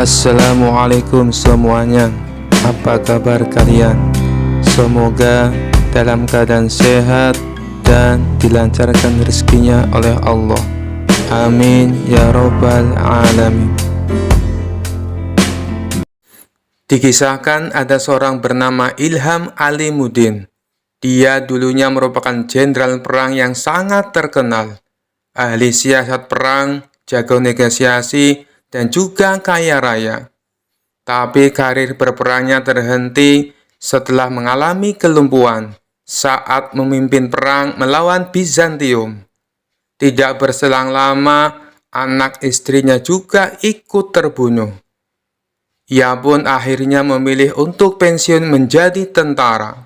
Assalamualaikum semuanya. Apa kabar kalian? Semoga dalam keadaan sehat dan dilancarkan rezekinya oleh Allah. Amin ya robbal alamin. Dikisahkan ada seorang bernama Ilham Alimuddin. Dia dulunya merupakan jenderal perang yang sangat terkenal, ahli siasat perang, jago negosiasi, dan juga kaya raya. Tapi karir berperangnya terhenti setelah mengalami kelumpuhan saat memimpin perang melawan Bizantium. Tidak berselang lama, anak istrinya juga ikut terbunuh. Ia pun akhirnya memilih untuk pensiun menjadi tentara.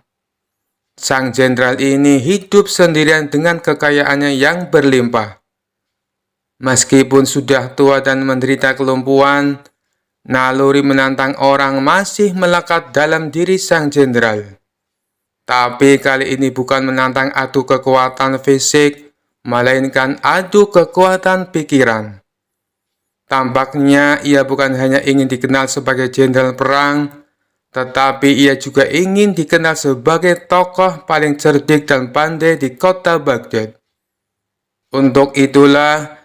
Sang jenderal ini hidup sendirian dengan kekayaannya yang berlimpah. Meskipun sudah tua dan menderita kelumpuhan, naluri menantang orang masih melekat dalam diri sang jenderal. Tapi kali ini bukan menantang adu kekuatan fisik, melainkan adu kekuatan pikiran. Tampaknya ia bukan hanya ingin dikenal sebagai jenderal perang, tetapi ia juga ingin dikenal sebagai tokoh paling cerdik dan pandai di kota Baghdad. Untuk itulah,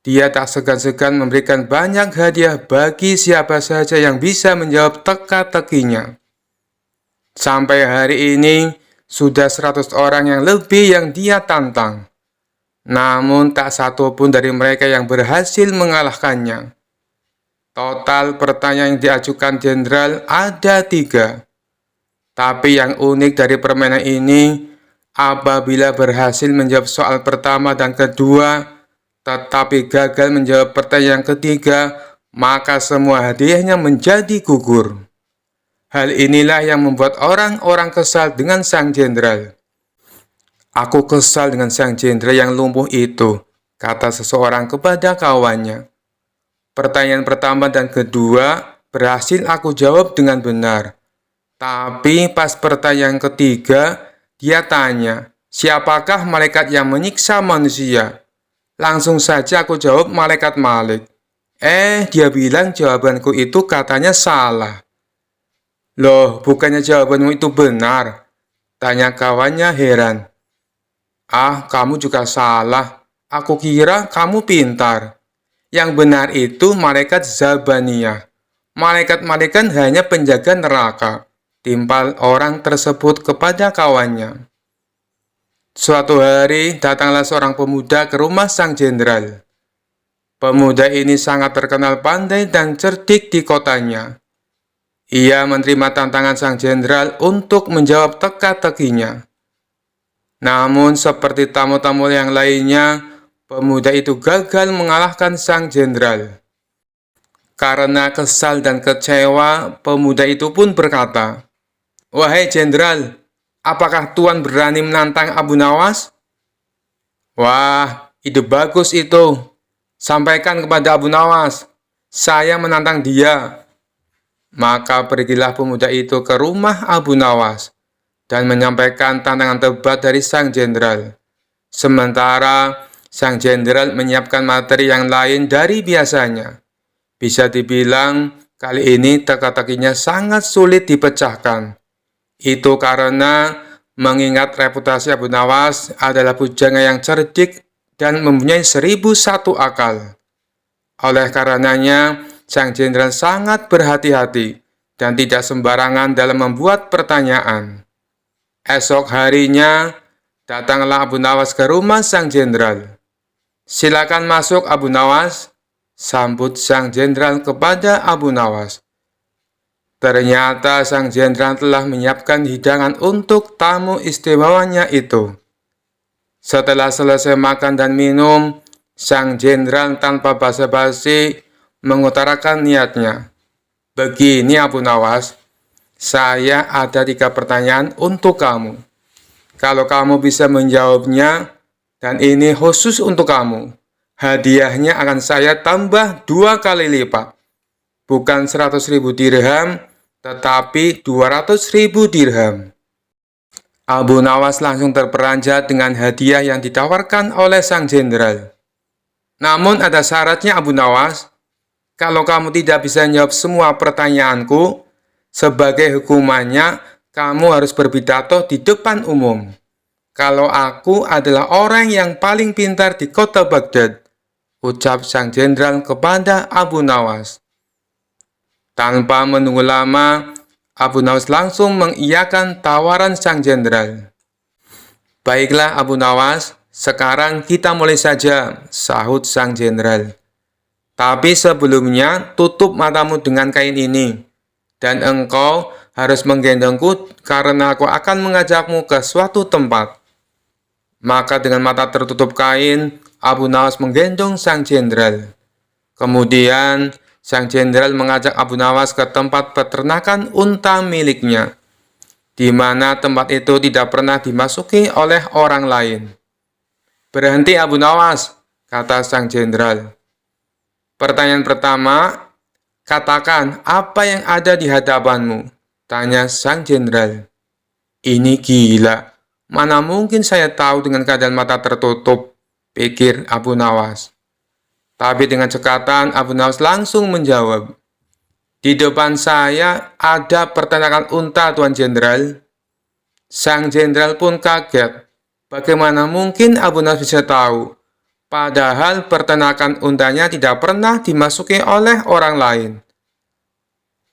dia tak segan-segan memberikan banyak hadiah bagi siapa saja yang bisa menjawab teka-tekinya. Sampai hari ini, sudah 100 orang yang lebih yang dia tantang. Namun tak satu pun dari mereka yang berhasil mengalahkannya. Total pertanyaan yang diajukan jenderal ada 3. Tapi yang unik dari permainan ini, apabila berhasil menjawab soal pertama dan kedua, tetapi gagal menjawab pertanyaan ketiga, maka semua hadiahnya menjadi gugur. Hal inilah yang membuat orang-orang kesal dengan sang jenderal. "Aku kesal dengan sang jenderal yang lumpuh itu," kata seseorang kepada kawannya. "Pertanyaan pertama dan kedua berhasil aku jawab dengan benar. Tapi pas pertanyaan ketiga, dia tanya, siapakah malaikat yang menyiksa manusia? Langsung saja aku jawab malaikat Malik. Dia bilang jawabanku itu katanya salah." "Loh, bukannya jawabanmu itu benar?" tanya kawannya heran. Kamu juga salah. Aku kira kamu pintar. Yang benar itu malaikat Zabaniyah. Malaikat-malaikat hanya penjaga neraka," timpal orang tersebut kepada kawannya. Suatu hari, datanglah seorang pemuda ke rumah sang jenderal. Pemuda ini sangat terkenal pandai dan cerdik di kotanya. Ia menerima tantangan sang jenderal untuk menjawab teka-tekinya. Namun, seperti tamu-tamu yang lainnya, pemuda itu gagal mengalahkan sang jenderal. Karena kesal dan kecewa, pemuda itu pun berkata, "Wahai jenderal, apakah Tuan berani menantang Abu Nawas?" "Wah, ide bagus itu. Sampaikan kepada Abu Nawas, saya menantang dia." Maka pergilah pemuda itu ke rumah Abu Nawas dan menyampaikan tantangan debat dari sang jenderal. Sementara sang jenderal menyiapkan materi yang lain dari biasanya. Bisa dibilang kali ini teka-tekinya sangat sulit dipecahkan. Itu karena mengingat reputasi Abu Nawas adalah pujangga yang cerdik dan mempunyai 1001 akal. Oleh karenanya, sang jenderal sangat berhati-hati dan tidak sembarangan dalam membuat pertanyaan. Esok harinya, datanglah Abu Nawas ke rumah sang jenderal. "Silakan masuk Abu Nawas," sambut sang jenderal kepada Abu Nawas. Ternyata sang jenderal telah menyiapkan hidangan untuk tamu istimewanya itu. Setelah selesai makan dan minum, sang jenderal tanpa basa-basi mengutarakan niatnya. "Begini Abu Nawas, saya ada 3 pertanyaan untuk kamu. Kalau kamu bisa menjawabnya, dan ini khusus untuk kamu, hadiahnya akan saya tambah 2 kali lipat. Bukan 100.000 dirham, tetapi 200.000 dirham." Abu Nawas langsung terperanjat dengan hadiah yang ditawarkan oleh sang jenderal. "Namun ada syaratnya Abu Nawas." Kalau kamu tidak bisa menjawab semua pertanyaanku, sebagai hukumannya, kamu harus berpidato di depan umum. Kalau aku adalah orang yang paling pintar di kota Baghdad, ucap sang jenderal kepada Abu Nawas. Tanpa menunggu lama, Abu Nawas langsung mengiyakan tawaran sang jenderal. Baiklah Abu Nawas, sekarang kita mulai saja, sahut sang jenderal. Tapi sebelumnya, tutup matamu dengan kain ini. Dan engkau harus menggendongku karena aku akan mengajakmu ke suatu tempat. Maka dengan mata tertutup kain, Abu Nawas menggendong sang jenderal. Kemudian, sang jenderal mengajak Abu Nawas ke tempat peternakan unta miliknya, di mana tempat itu tidak pernah dimasuki oleh orang lain. Berhenti Abu Nawas, kata sang jenderal. Pertanyaan pertama, katakan apa yang ada di hadapanmu, tanya sang jenderal. Ini gila, mana mungkin saya tahu dengan keadaan mata tertutup, pikir Abu Nawas. Tapi dengan cekatan, Abu Nawas langsung menjawab. Di depan saya ada peternakan unta, Tuan Jenderal. Sang jenderal pun kaget. Bagaimana mungkin Abu Nawas bisa tahu? Padahal peternakan untanya tidak pernah dimasuki oleh orang lain.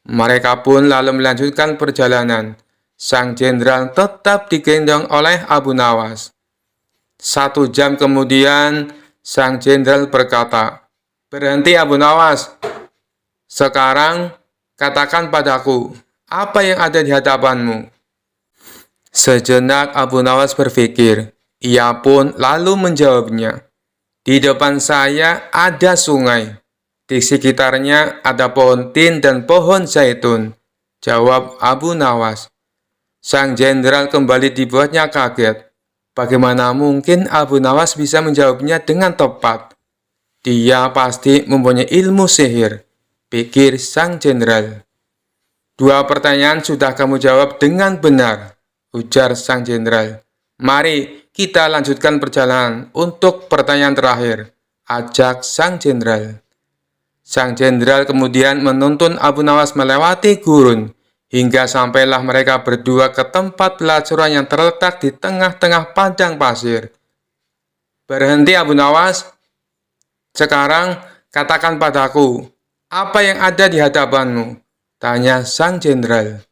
Mereka pun lalu melanjutkan perjalanan. Sang jenderal tetap digendong oleh Abu Nawas. 1 jam kemudian, sang jenderal berkata, "Berhenti Abu Nawas. Sekarang katakan padaku, apa yang ada di hadapanmu?" Sejenak Abu Nawas berpikir. Ia pun lalu menjawabnya, "Di depan saya ada sungai. Di sekitarnya ada pohon tin dan pohon zaitun," jawab Abu Nawas. Sang jenderal kembali dibuatnya kaget. Bagaimana mungkin Abu Nawas bisa menjawabnya dengan tepat? Dia pasti mempunyai ilmu sihir, pikir sang jenderal. 2 pertanyaan sudah kamu jawab dengan benar, ujar sang jenderal. Mari kita lanjutkan perjalanan untuk pertanyaan terakhir, ajak sang jenderal. Sang jenderal kemudian menuntun Abu Nawas melewati gurun, hingga sampailah mereka berdua ke tempat pelacuran yang terletak di tengah-tengah padang pasir. Berhenti Abu Nawas. Sekarang katakan padaku, apa yang ada di hadapanmu? Tanya sang jenderal.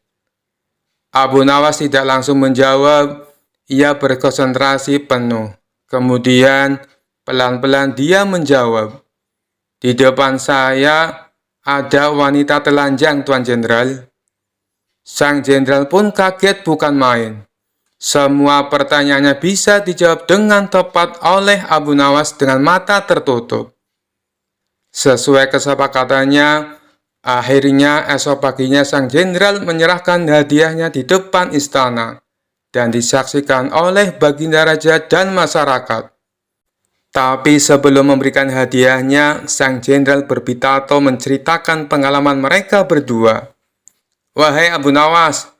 Abu Nawas tidak langsung menjawab, ia berkonsentrasi penuh. Kemudian pelan-pelan dia menjawab, di depan saya ada wanita telanjang, Tuan Jenderal. Sang jenderal pun kaget bukan main. Semua pertanyaannya bisa dijawab dengan tepat oleh Abu Nawas dengan mata tertutup. Sesuai kesepakatannya, akhirnya esok paginya sang jenderal menyerahkan hadiahnya di depan istana dan disaksikan oleh baginda raja dan masyarakat. Tapi sebelum memberikan hadiahnya, sang jenderal berpidato menceritakan pengalaman mereka berdua. Wahai Abu Nawas,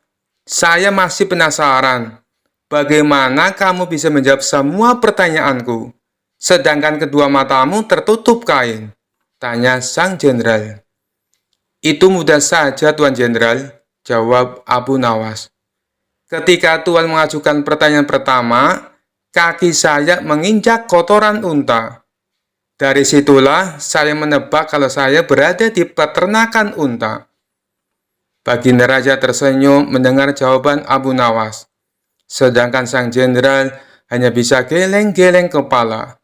saya masih penasaran. Bagaimana kamu bisa menjawab semua pertanyaanku, sedangkan kedua matamu tertutup kain? Tanya sang jenderal. Itu mudah saja, Tuan Jenderal, jawab Abu Nawas. Ketika Tuan mengajukan pertanyaan pertama, kaki saya menginjak kotoran unta. Dari situlah saya menebak kalau saya berada di peternakan unta. Baginda Raja tersenyum mendengar jawaban Abu Nawas. Sedangkan sang jenderal hanya bisa geleng-geleng kepala.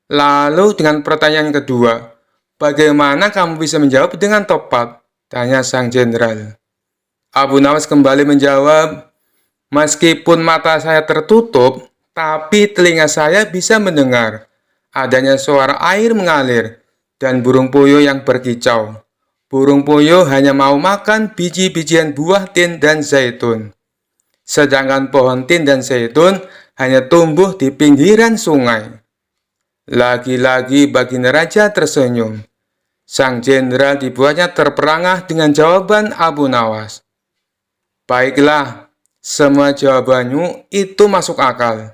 Lalu dengan pertanyaan kedua, bagaimana kamu bisa menjawab dengan tepat? Tanya sang jenderal. Abu Nawas kembali menjawab, meskipun mata saya tertutup, tapi telinga saya bisa mendengar adanya suara air mengalir dan burung puyuh yang berkicau. Burung puyuh hanya mau makan biji-bijian buah tin dan zaitun. Sedangkan pohon tin dan zaitun hanya tumbuh di pinggiran sungai. Lagi-lagi baginda raja tersenyum. Sang jenderal dibuatnya terperangah dengan jawaban Abu Nawas. Baiklah, semua jawabanmu itu masuk akal.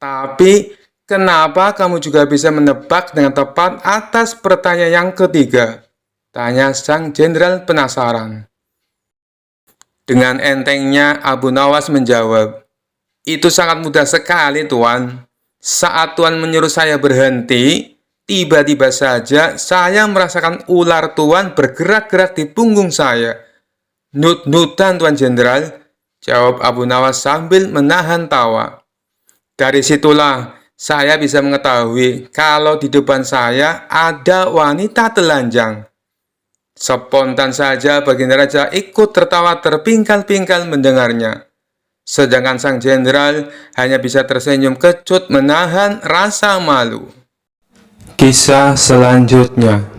Tapi, kenapa kamu juga bisa menebak dengan tepat atas pertanyaan yang ketiga? Tanya sang jenderal penasaran. Dengan entengnya Abu Nawas menjawab, "Itu sangat mudah sekali, Tuan. Saat Tuan menyuruh saya berhenti, tiba-tiba saja saya merasakan ular Tuan bergerak-gerak di punggung saya." "Nut-nutan, Tuan Jenderal," jawab Abu Nawas sambil menahan tawa. "Dari situlah saya bisa mengetahui kalau di depan saya ada wanita telanjang." Spontan saja Baginda Raja ikut tertawa terpingkal-pingkal mendengarnya. Sedangkan sang jenderal hanya bisa tersenyum kecut menahan rasa malu. Kisah selanjutnya.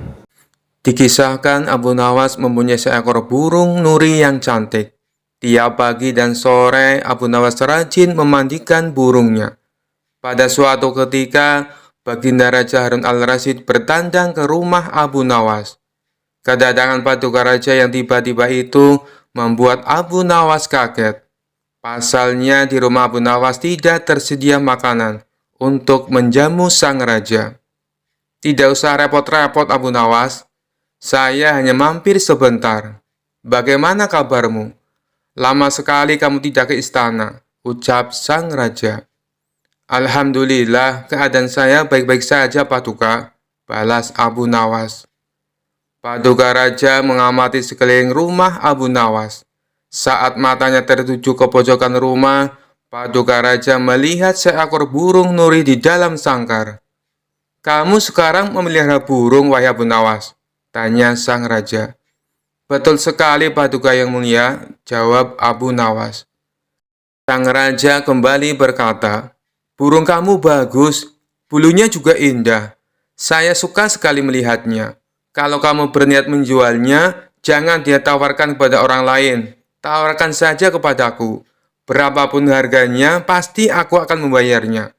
Dikisahkan Abu Nawas mempunyai seekor burung nuri yang cantik. Tiap pagi dan sore Abu Nawas rajin memandikan burungnya. Pada suatu ketika, Baginda Raja Harun al-Rasyid bertandang ke rumah Abu Nawas. Kedatangan paduka raja yang tiba-tiba itu membuat Abu Nawas kaget. Pasalnya di rumah Abu Nawas tidak tersedia makanan untuk menjamu sang raja. "Tidak usah repot-repot Abu Nawas, saya hanya mampir sebentar. Bagaimana kabarmu? Lama sekali kamu tidak ke istana," ucap sang raja. "Alhamdulillah, keadaan saya baik-baik saja, Paduka," balas Abu Nawas. Paduka raja mengamati sekeliling rumah Abu Nawas. Saat matanya tertuju ke pojokan rumah, paduka raja melihat seekor burung nuri di dalam sangkar. "Kamu sekarang memelihara burung, wahai Abu Nawas?" tanya sang raja. "Betul sekali, Paduka yang mulia," jawab Abu Nawas. Sang raja kembali berkata, "Burung kamu bagus, bulunya juga indah. Saya suka sekali melihatnya. Kalau kamu berniat menjualnya, jangan dia tawarkan kepada orang lain. Tawarkan saja kepadaku. Berapapun harganya, pasti aku akan membayarnya."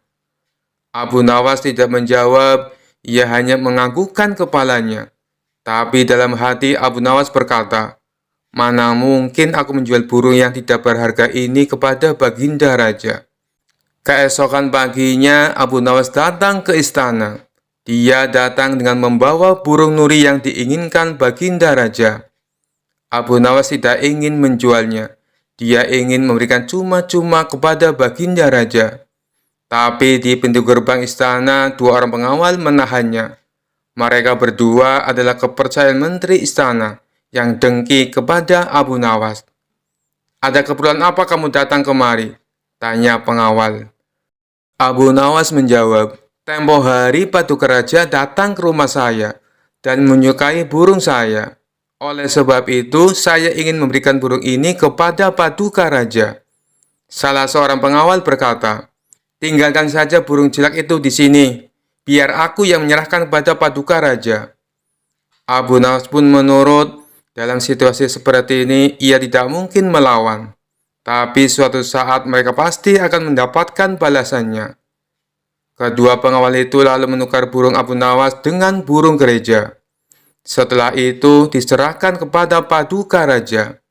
Abu Nawas tidak menjawab, ia hanya menganggukkan kepalanya. Tapi dalam hati Abu Nawas berkata, "Mana mungkin aku menjual burung yang tidak berharga ini kepada Baginda Raja." Keesokan paginya, Abu Nawas datang ke istana. Dia datang dengan membawa burung nuri yang diinginkan Baginda Raja. Abu Nawas tidak ingin menjualnya. Dia ingin memberikan cuma-cuma kepada Baginda Raja. Tapi di pintu gerbang istana, dua orang pengawal menahannya. Mereka berdua adalah kepercayaan menteri istana yang dengki kepada Abu Nawas. "Ada keperluan apa kamu datang kemari?" tanya pengawal. Abu Nawas menjawab, "Tempo hari paduka raja datang ke rumah saya dan menyukai burung saya. Oleh sebab itu, saya ingin memberikan burung ini kepada paduka raja." Salah seorang pengawal berkata, "Tinggalkan saja burung jelek itu di sini. Biar aku yang menyerahkan kepada paduka raja." Abu Nawas pun menurut. Dalam situasi seperti ini, ia tidak mungkin melawan. Tapi suatu saat mereka pasti akan mendapatkan balasannya. Kedua pengawal itu lalu menukar burung Abu Nawas dengan burung gereja. Setelah itu diserahkan kepada paduka raja.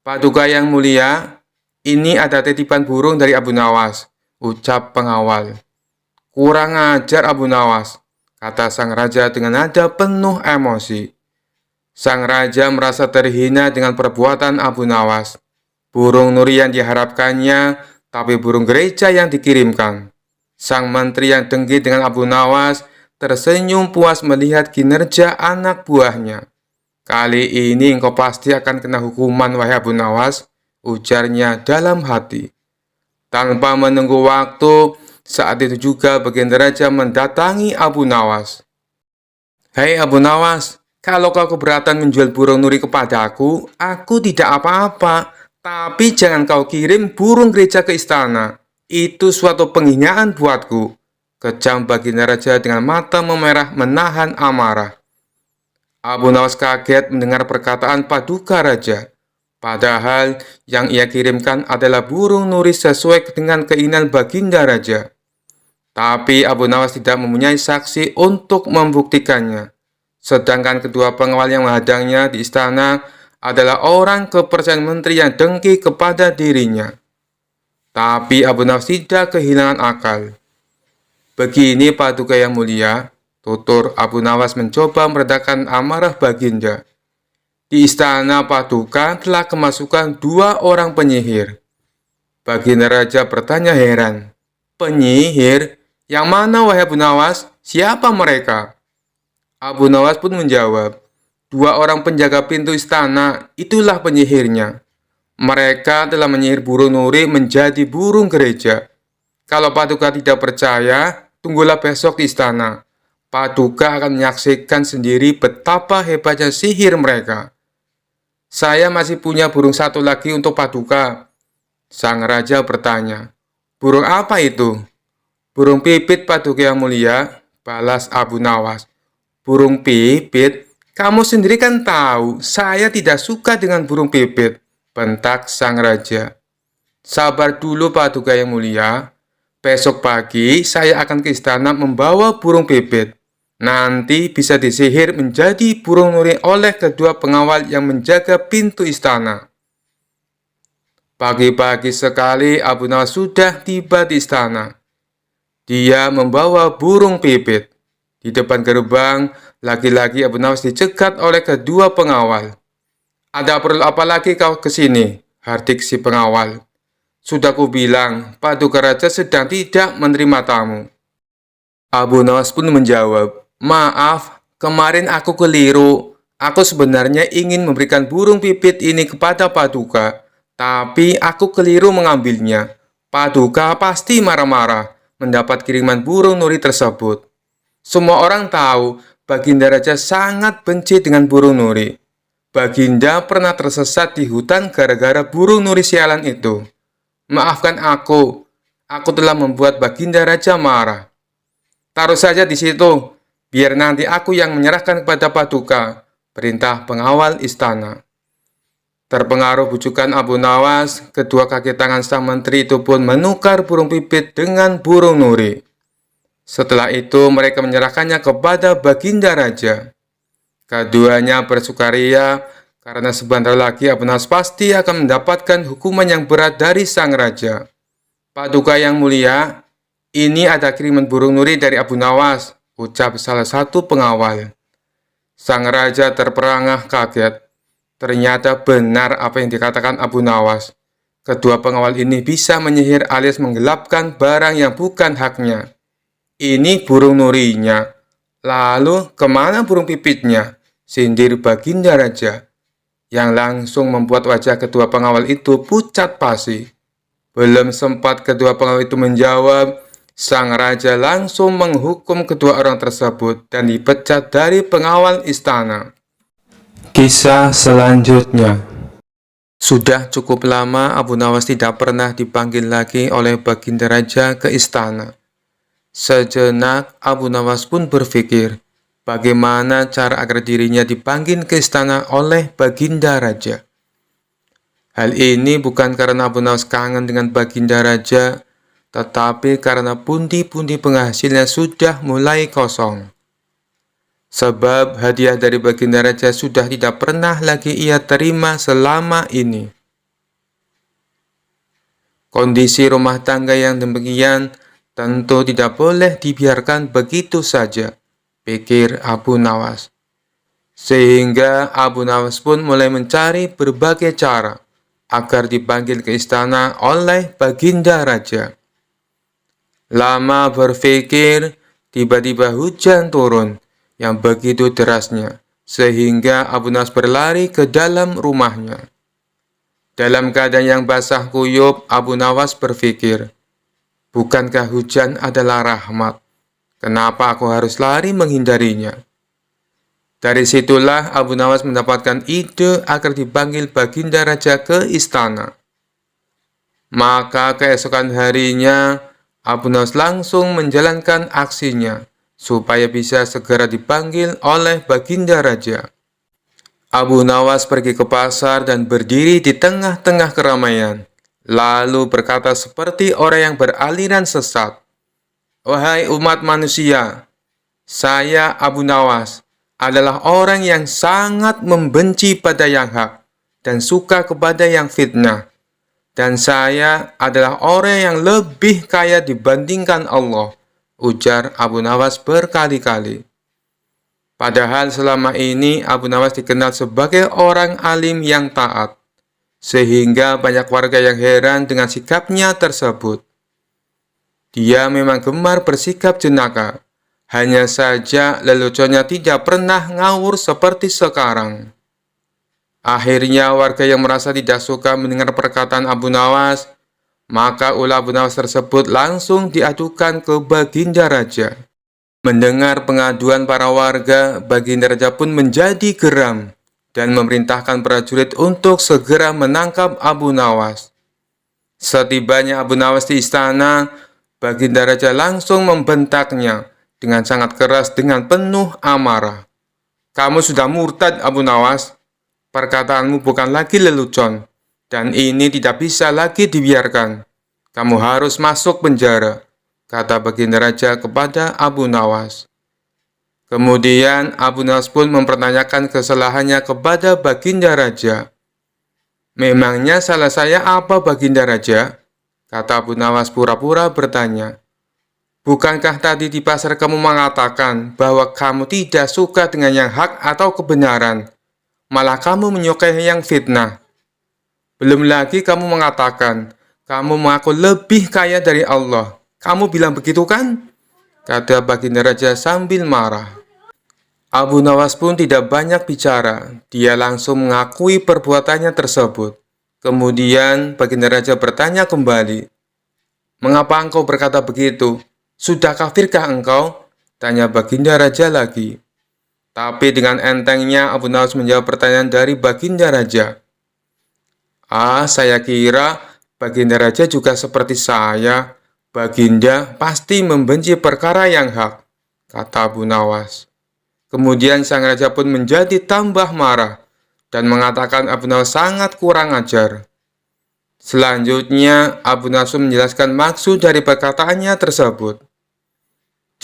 "Paduka yang mulia, ini ada titipan burung dari Abu Nawas," ucap pengawal. "Kurang ajar Abu Nawas," kata sang raja dengan nada penuh emosi. Sang raja merasa terhina dengan perbuatan Abu Nawas. Burung nuri yang diharapkannya, tapi burung gereja yang dikirimkan. Sang menteri yang dengki dengan Abu Nawas tersenyum puas melihat kinerja anak buahnya. "Kali ini engkau pasti akan kena hukuman, wahai Abu Nawas," ujarnya dalam hati. Tanpa menunggu waktu, saat itu juga Baginda Raja mendatangi Abu Nawas. "Hei Abu Nawas, kalau kau keberatan menjual burung nuri kepadaku, aku tidak apa-apa. Tapi jangan kau kirim burung gereja ke istana. Itu suatu penghinaan buatku," kejam Baginda Raja dengan mata memerah menahan amarah. Abu Nawas kaget mendengar perkataan paduka raja. Padahal yang ia kirimkan adalah burung nuri sesuai dengan keinginan Baginda Raja. Tapi Abu Nawas tidak mempunyai saksi untuk membuktikannya. Sedangkan kedua pengawal yang menghadangnya di istana adalah orang kepercayaan menteri yang dengki kepada dirinya. Tapi Abu Nawas tidak kehilangan akal. "Begini paduka yang mulia, Tutur Abu Nawas mencoba meredakan amarah Baginda. Di istana Paduka telah kemasukan 2 orang penyihir. Baginda Raja bertanya heran. Penyihir? Yang mana wahai Abu Nawas? Siapa mereka? Abu Nawas pun menjawab, 2 orang penjaga pintu istana, itulah penyihirnya. Mereka telah menyihir burung nuri menjadi burung gereja. Kalau Paduka tidak percaya, tunggulah besok di istana. Paduka akan menyaksikan sendiri betapa hebatnya sihir mereka. Saya masih punya burung satu lagi untuk Paduka. Sang raja bertanya, burung apa itu? Burung pipit Paduka yang mulia, balas Abu Nawas. Burung pipit? Kamu sendiri kan tahu, saya tidak suka dengan burung pipit, bentak sang raja. Sabar dulu Paduka yang mulia, besok pagi saya akan ke istana membawa burung pipit. Nanti bisa disihir menjadi burung nuri oleh kedua pengawal yang menjaga pintu istana. Pagi-pagi sekali Abu Nawas sudah tiba di istana. Dia membawa burung pipit. Di depan gerbang, lagi-lagi Abu Nawas dicegat oleh kedua pengawal. Ada perlu apa lagi kau ke sini? Hardik si pengawal. Sudah kubilang, Paduka Raja sedang tidak menerima tamu. Abu Nawas pun menjawab, maaf, kemarin aku keliru. Aku sebenarnya ingin memberikan burung pipit ini kepada Paduka, tapi aku keliru mengambilnya. Paduka pasti marah-marah mendapat kiriman burung nuri tersebut. Semua orang tahu Baginda Raja sangat benci dengan burung nuri. Baginda pernah tersesat di hutan gara-gara burung nuri sialan itu. Maafkan aku telah membuat Baginda Raja marah. Taruh saja di situ, biar nanti aku yang menyerahkan kepada Paduka, perintah pengawal istana. Terpengaruh bujukan Abu Nawas, kedua kaki tangan sang menteri itu pun menukar burung pipit dengan burung nuri. Setelah itu mereka menyerahkannya kepada Baginda Raja. Keduanya bersukaria karena sebentar lagi Abu Nawas pasti akan mendapatkan hukuman yang berat dari sang raja. Paduka yang mulia, ini ada kiriman burung nuri dari Abu Nawas, ucap salah satu pengawal. Sang raja terperangah kaget. Ternyata benar apa yang dikatakan Abu Nawas. Kedua pengawal ini bisa menyihir alias menggelapkan barang yang bukan haknya. Ini burung nurinya. Lalu kemana burung pipitnya? Sindir Baginda Raja, yang langsung membuat wajah kedua pengawal itu pucat pasi. Belum sempat kedua pengawal itu menjawab, sang raja langsung menghukum kedua orang tersebut dan dipecat dari pengawal istana. Kisah selanjutnya. Sudah cukup lama Abu Nawas tidak pernah dipanggil lagi oleh Baginda Raja ke istana. Sejenak Abu Nawas pun berpikir, bagaimana cara agar dirinya dipanggil ke istana oleh Baginda Raja. Hal ini bukan karena Abu Nawas kangen dengan Baginda Raja, tetapi karena pundi-pundi penghasilnya sudah mulai kosong. Sebab hadiah dari Baginda Raja sudah tidak pernah lagi ia terima selama ini. Kondisi rumah tangga yang demikian tentu tidak boleh dibiarkan begitu saja, pikir Abu Nawas. Sehingga Abu Nawas pun mulai mencari berbagai cara agar dipanggil ke istana oleh Baginda Raja. Lama berpikir, tiba-tiba hujan turun yang begitu derasnya, sehingga Abu Nawas berlari ke dalam rumahnya. Dalam keadaan yang basah kuyup, Abu Nawas berpikir, bukankah hujan adalah rahmat? Kenapa aku harus lari menghindarinya? Dari situlah Abu Nawas mendapatkan ide agar dipanggil Baginda Raja ke istana. Maka keesokan harinya, Abu Nawas langsung menjalankan aksinya supaya bisa segera dipanggil oleh Baginda Raja. Abu Nawas pergi ke pasar dan berdiri di tengah-tengah keramaian, lalu berkata seperti orang yang beraliran sesat, "Wahai umat manusia, saya Abu Nawas adalah orang yang sangat membenci pada yang hak dan suka kepada yang fitnah. Dan saya adalah orang yang lebih kaya dibandingkan Allah," ujar Abu Nawas berkali-kali. Padahal selama ini Abu Nawas dikenal sebagai orang alim yang taat, sehingga banyak warga yang heran dengan sikapnya tersebut. Dia memang gemar bersikap jenaka, hanya saja leluconnya tidak pernah ngawur seperti sekarang. Akhirnya warga yang merasa tidak suka mendengar perkataan Abu Nawas, maka ulah Abu Nawas tersebut langsung diadukan ke Baginda Raja. Mendengar pengaduan para warga, Baginda Raja pun menjadi geram dan memerintahkan prajurit untuk segera menangkap Abu Nawas. Setibanya Abu Nawas di istana, Baginda Raja langsung membentaknya dengan sangat keras dengan penuh amarah. "Kamu sudah murtad, Abu Nawas. Perkataanmu bukan lagi lelucon, dan ini tidak bisa lagi dibiarkan. Kamu harus masuk penjara," kata Baginda Raja kepada Abu Nawas. Kemudian Abu Nawas pun mempertanyakan kesalahannya kepada Baginda Raja. "Memangnya salah saya apa, Baginda Raja?" kata Abu Nawas pura-pura bertanya. "Bukankah tadi di pasar kamu mengatakan bahwa kamu tidak suka dengan yang hak atau kebenaran, malah kamu menyukai yang fitnah? Belum lagi kamu mengatakan kamu mengaku lebih kaya dari Allah. Kamu bilang begitu kan?" kata Baginda Raja sambil marah. Abu Nawas pun tidak banyak bicara. Dia langsung mengakui perbuatannya tersebut. Kemudian Baginda Raja bertanya kembali, "Mengapa engkau berkata begitu? Sudah kafirkah engkau?" tanya Baginda Raja lagi. Tapi dengan entengnya Abu Nawas menjawab pertanyaan dari Baginda Raja. Saya kira Baginda Raja juga seperti saya. Baginda pasti membenci perkara yang hak," kata Abu Nawas. Kemudian sang raja pun menjadi tambah marah dan mengatakan Abu Nawas sangat kurang ajar. Selanjutnya, Abu Nawas menjelaskan maksud dari perkataannya tersebut.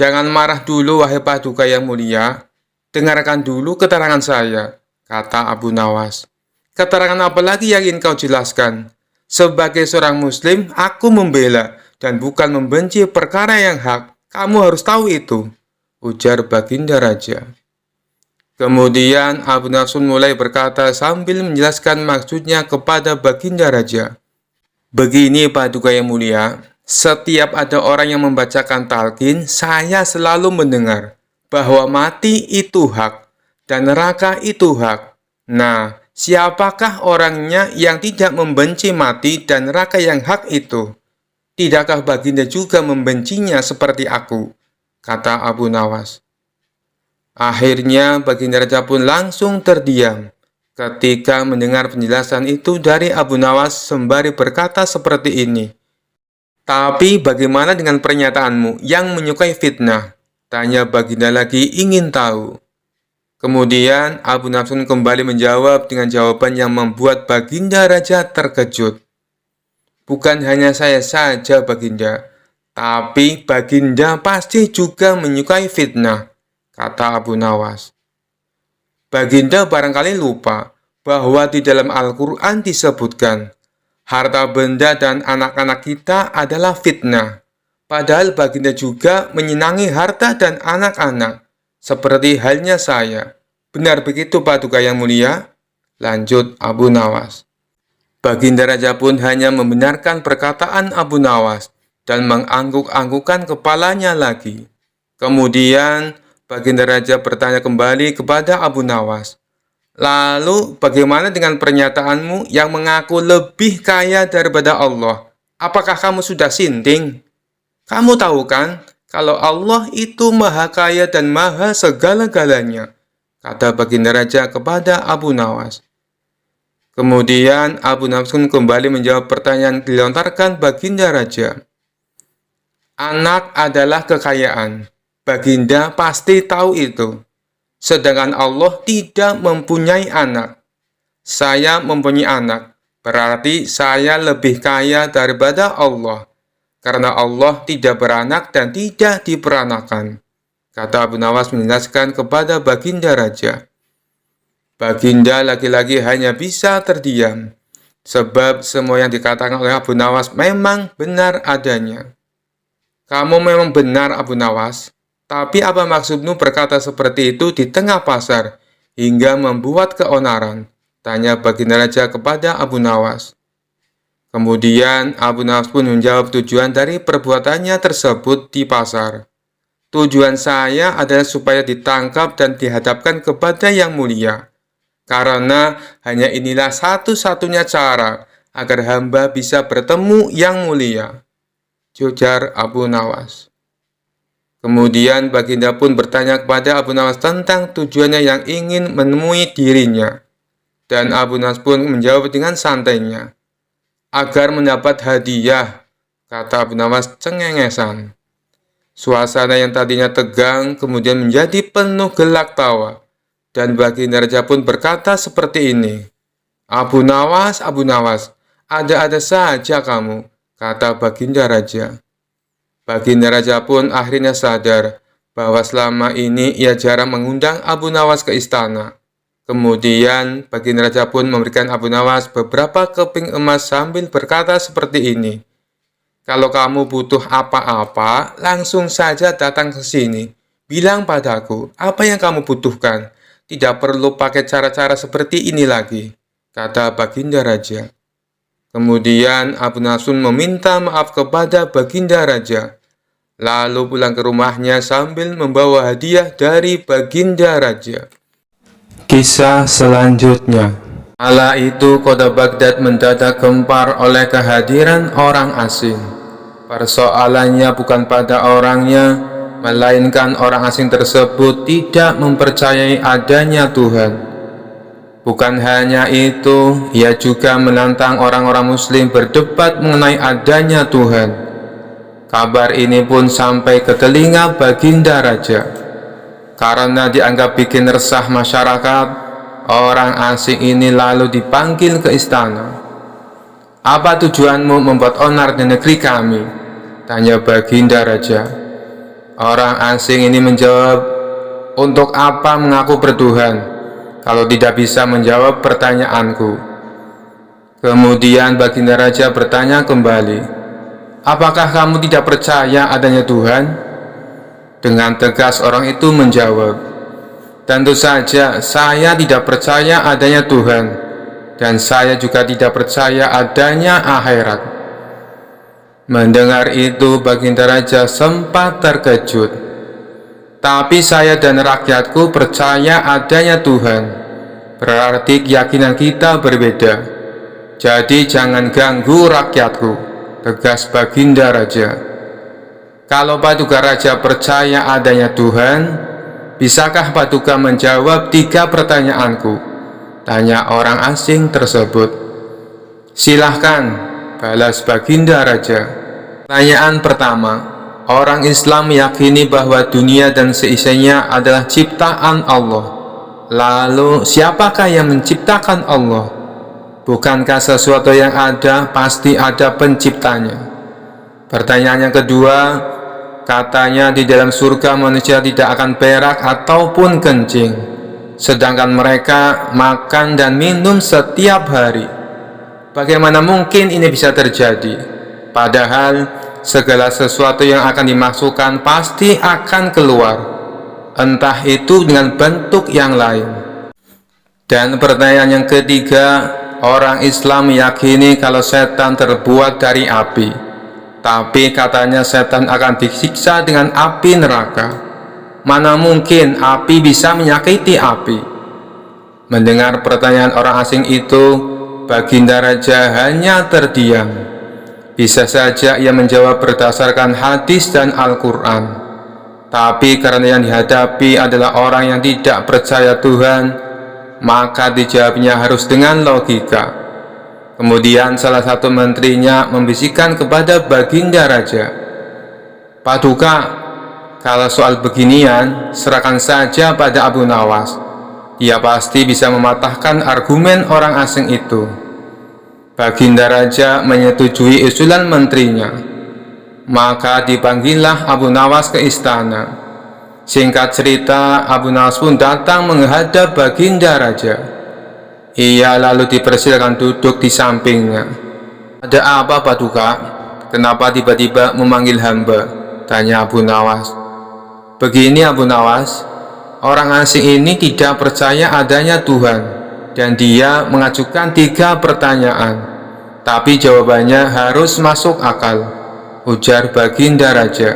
"Jangan marah dulu, wahai Paduka yang mulia. Dengarkan dulu keterangan saya," kata Abu Nawas. "Keterangan apa lagi yang ingin kau jelaskan? Sebagai seorang muslim, aku membela dan bukan membenci perkara yang hak. Kamu harus tahu itu," ujar Baginda Raja. Kemudian Abu Nawas mulai berkata sambil menjelaskan maksudnya kepada Baginda Raja. "Begini Paduka yang mulia, setiap ada orang yang membacakan talqin, saya selalu mendengar bahwa mati itu hak dan neraka itu hak. Nah, siapakah orangnya yang tidak membenci mati dan neraka yang hak itu? Tidakkah Baginda juga membencinya seperti aku?" kata Abu Nawas. Akhirnya Baginda Raja pun langsung terdiam ketika mendengar penjelasan itu dari Abu Nawas sembari berkata seperti ini. "Tapi bagaimana dengan pernyataanmu yang menyukai fitnah?" tanya Baginda lagi ingin tahu. Kemudian Abu Nawas pun kembali menjawab dengan jawaban yang membuat Baginda Raja terkejut. "Bukan hanya saya saja Baginda, tapi Baginda pasti juga menyukai fitnah," kata Abu Nawas. "Baginda barangkali lupa bahwa di dalam Al-Quran disebutkan, harta benda dan anak-anak kita adalah fitnah. Padahal Baginda juga menyenangi harta dan anak-anak, seperti halnya saya. Benar begitu Paduka yang mulia?" lanjut Abu Nawas. Baginda Raja pun hanya membenarkan perkataan Abu Nawas dan mengangguk-anggukkan kepalanya lagi. Kemudian Baginda Raja bertanya kembali kepada Abu Nawas, "Lalu bagaimana dengan pernyataanmu yang mengaku lebih kaya daripada Allah? Apakah kamu sudah sinting? Kamu tahu kan kalau Allah itu maha kaya dan maha segala-galanya," kata Baginda Raja kepada Abu Nawas. Kemudian Abu Nawas pun kembali menjawab pertanyaan dilontarkan Baginda Raja. "Anak adalah kekayaan. Baginda pasti tahu itu. Sedangkan Allah tidak mempunyai anak. Saya mempunyai anak, berarti saya lebih kaya daripada Allah, karena Allah tidak beranak dan tidak diperanakan," kata Abu Nawas menjelaskan kepada Baginda Raja. Baginda lagi-lagi hanya bisa terdiam, sebab semua yang dikatakan oleh Abu Nawas memang benar adanya. "Kamu memang benar Abu Nawas. Tapi apa maksudmu berkata seperti itu di tengah pasar, hingga membuat keonaran? Tanya baginda raja kepada Abu Nawas. Kemudian Abu Nawas pun menjawab tujuan dari perbuatannya tersebut di pasar. Tujuan saya adalah supaya ditangkap dan dihadapkan kepada yang mulia. Karena hanya inilah satu-satunya cara agar hamba bisa bertemu yang mulia. Ujar Abu Nawas. Kemudian baginda pun bertanya kepada Abu Nawas tentang tujuannya yang ingin menemui dirinya. Dan Abu Nawas pun menjawab dengan santainya. Agar mendapat hadiah, kata Abu Nawas cengengesan. Suasana yang tadinya tegang kemudian menjadi penuh gelak tawa. Dan baginda raja pun berkata seperti ini. Abu Nawas, ada-ada saja kamu, kata baginda raja. Baginda raja pun akhirnya sadar bahwa selama ini ia jarang mengundang Abu Nawas ke istana. Kemudian baginda raja pun memberikan Abu Nawas beberapa keping emas sambil berkata seperti ini. Kalau kamu butuh apa-apa, langsung saja datang ke sini. Bilang padaku apa yang kamu butuhkan. Tidak perlu pakai cara-cara seperti ini lagi, kata baginda raja. Kemudian Abu Nawas meminta maaf kepada baginda raja. Lalu pulang ke rumahnya sambil membawa hadiah dari baginda raja. Kisah selanjutnya. Kala itu kota Baghdad mendadak gempar oleh kehadiran orang asing. Persoalannya bukan pada orangnya, melainkan orang asing tersebut tidak mempercayai adanya Tuhan. Bukan hanya itu, ia juga menantang orang-orang muslim berdebat mengenai adanya Tuhan. Kabar ini pun sampai ke telinga baginda raja. Karena dianggap bikin resah masyarakat, orang asing ini lalu dipanggil ke istana. Apa tujuanmu membuat onar di negeri kami? Tanya baginda raja. Orang asing ini menjawab, untuk apa mengaku bertuhan kalau tidak bisa menjawab pertanyaanku? Kemudian baginda raja bertanya kembali, apakah kamu tidak percaya adanya Tuhan? Dengan tegas orang itu menjawab, tentu saja saya tidak percaya adanya Tuhan, dan saya juga tidak percaya adanya akhirat. Mendengar itu baginda raja sempat terkejut. Tapi saya dan rakyatku percaya adanya Tuhan. Berarti keyakinan kita berbeda. Jadi jangan ganggu rakyatku, tegas baginda raja. Kalau Paduka Raja percaya adanya Tuhan, bisakah Paduka menjawab 3 pertanyaanku? Tanya orang asing tersebut. Silahkan, balas baginda raja. Pertanyaan pertama, orang Islam meyakini bahwa dunia dan seisinya adalah ciptaan Allah. Lalu siapakah yang menciptakan Allah? Bukankah sesuatu yang ada pasti ada penciptanya? Pertanyaan yang kedua, katanya di dalam surga manusia tidak akan berak ataupun kencing, sedangkan mereka makan dan minum setiap hari. Bagaimana mungkin ini bisa terjadi? Padahal segala sesuatu yang akan dimasukkan pasti akan keluar, entah itu dengan bentuk yang lain. Dan pertanyaan yang ketiga, orang Islam meyakini kalau setan terbuat dari api. Tapi katanya setan akan disiksa dengan api neraka. Mana mungkin api bisa menyakiti api? Mendengar pertanyaan orang asing itu, baginda raja hanya terdiam. Bisa saja ia menjawab berdasarkan hadis dan Al-Quran. Tapi karena yang dihadapi adalah orang yang tidak percaya Tuhan, maka dijawabnya harus dengan logika. Kemudian salah satu menterinya membisikkan kepada baginda raja, Paduka, kalau soal beginian serahkan saja pada Abu Nawas. Ia pasti bisa mematahkan argumen orang asing itu. Baginda raja menyetujui usulan menterinya. Maka dipanggillah Abu Nawas ke istana. Singkat cerita, Abu Nawas pun datang menghadap baginda raja. Ia lalu dipersilakan duduk di sampingnya. Ada apa Paduka? Kenapa tiba-tiba memanggil hamba? Tanya Abu Nawas. Begini Abu Nawas, orang asing ini tidak percaya adanya Tuhan dan dia mengajukan 3 pertanyaan, tapi jawabannya harus masuk akal, ujar Baginda Raja.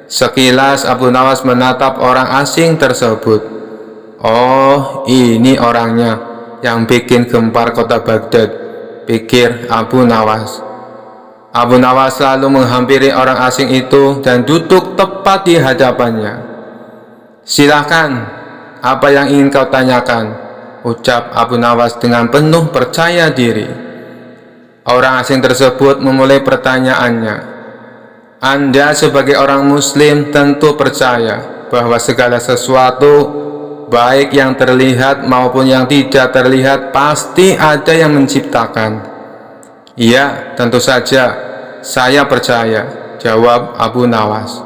Sekilas Abu Nawas menatap orang asing tersebut. Oh, ini orangnya yang bikin gempar kota Baghdad, pikir Abu Nawas. Abu Nawas lalu menghampiri orang asing itu dan duduk tepat di hadapannya. Silakan, apa yang ingin kau tanyakan? Ucap Abu Nawas dengan penuh percaya diri. Orang asing tersebut memulai pertanyaannya. Anda sebagai orang muslim tentu percaya bahwa segala sesuatu, baik yang terlihat maupun yang tidak terlihat, pasti ada yang menciptakan. Iya, tentu saja, saya percaya, jawab Abu Nawas.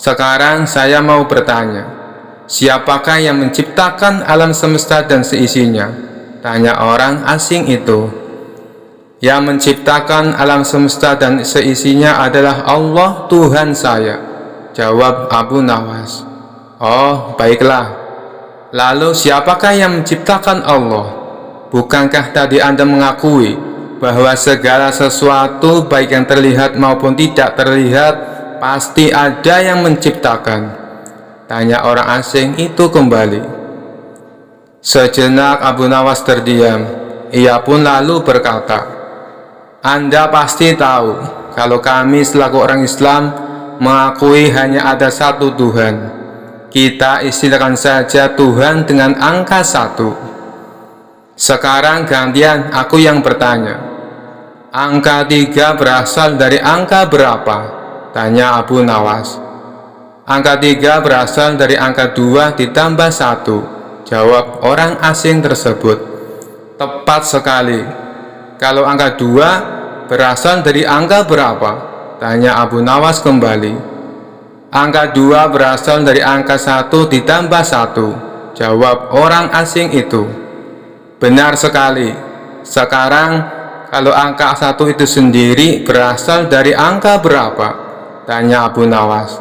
Sekarang saya mau bertanya, siapakah yang menciptakan alam semesta dan seisinya? Tanya orang asing itu. Yang menciptakan alam semesta dan seisinya adalah Allah Tuhan saya, jawab Abu Nawas. Oh, baiklah. Lalu siapakah yang menciptakan Allah? Bukankah tadi Anda mengakui bahwa segala sesuatu, baik yang terlihat maupun tidak terlihat, pasti ada yang menciptakan? Tanya orang asing itu kembali. Sejenak Abu Nawas terdiam. Ia pun lalu berkata, Anda pasti tahu kalau kami selaku orang Islam mengakui hanya ada satu Tuhan. Kita istilahkan saja Tuhan dengan angka 1. Sekarang gantian aku yang bertanya. Angka 3 berasal dari angka berapa? Tanya Abu Nawas. Angka 3 berasal dari angka 2 ditambah 1, jawab orang asing tersebut. Tepat sekali. Kalau angka 2 berasal dari angka berapa? Tanya Abu Nawas kembali. Angka 2 berasal dari angka 1 ditambah 1, jawab orang asing itu. Benar sekali. Sekarang kalau angka 1 itu sendiri berasal dari angka berapa? Tanya Abu Nawas.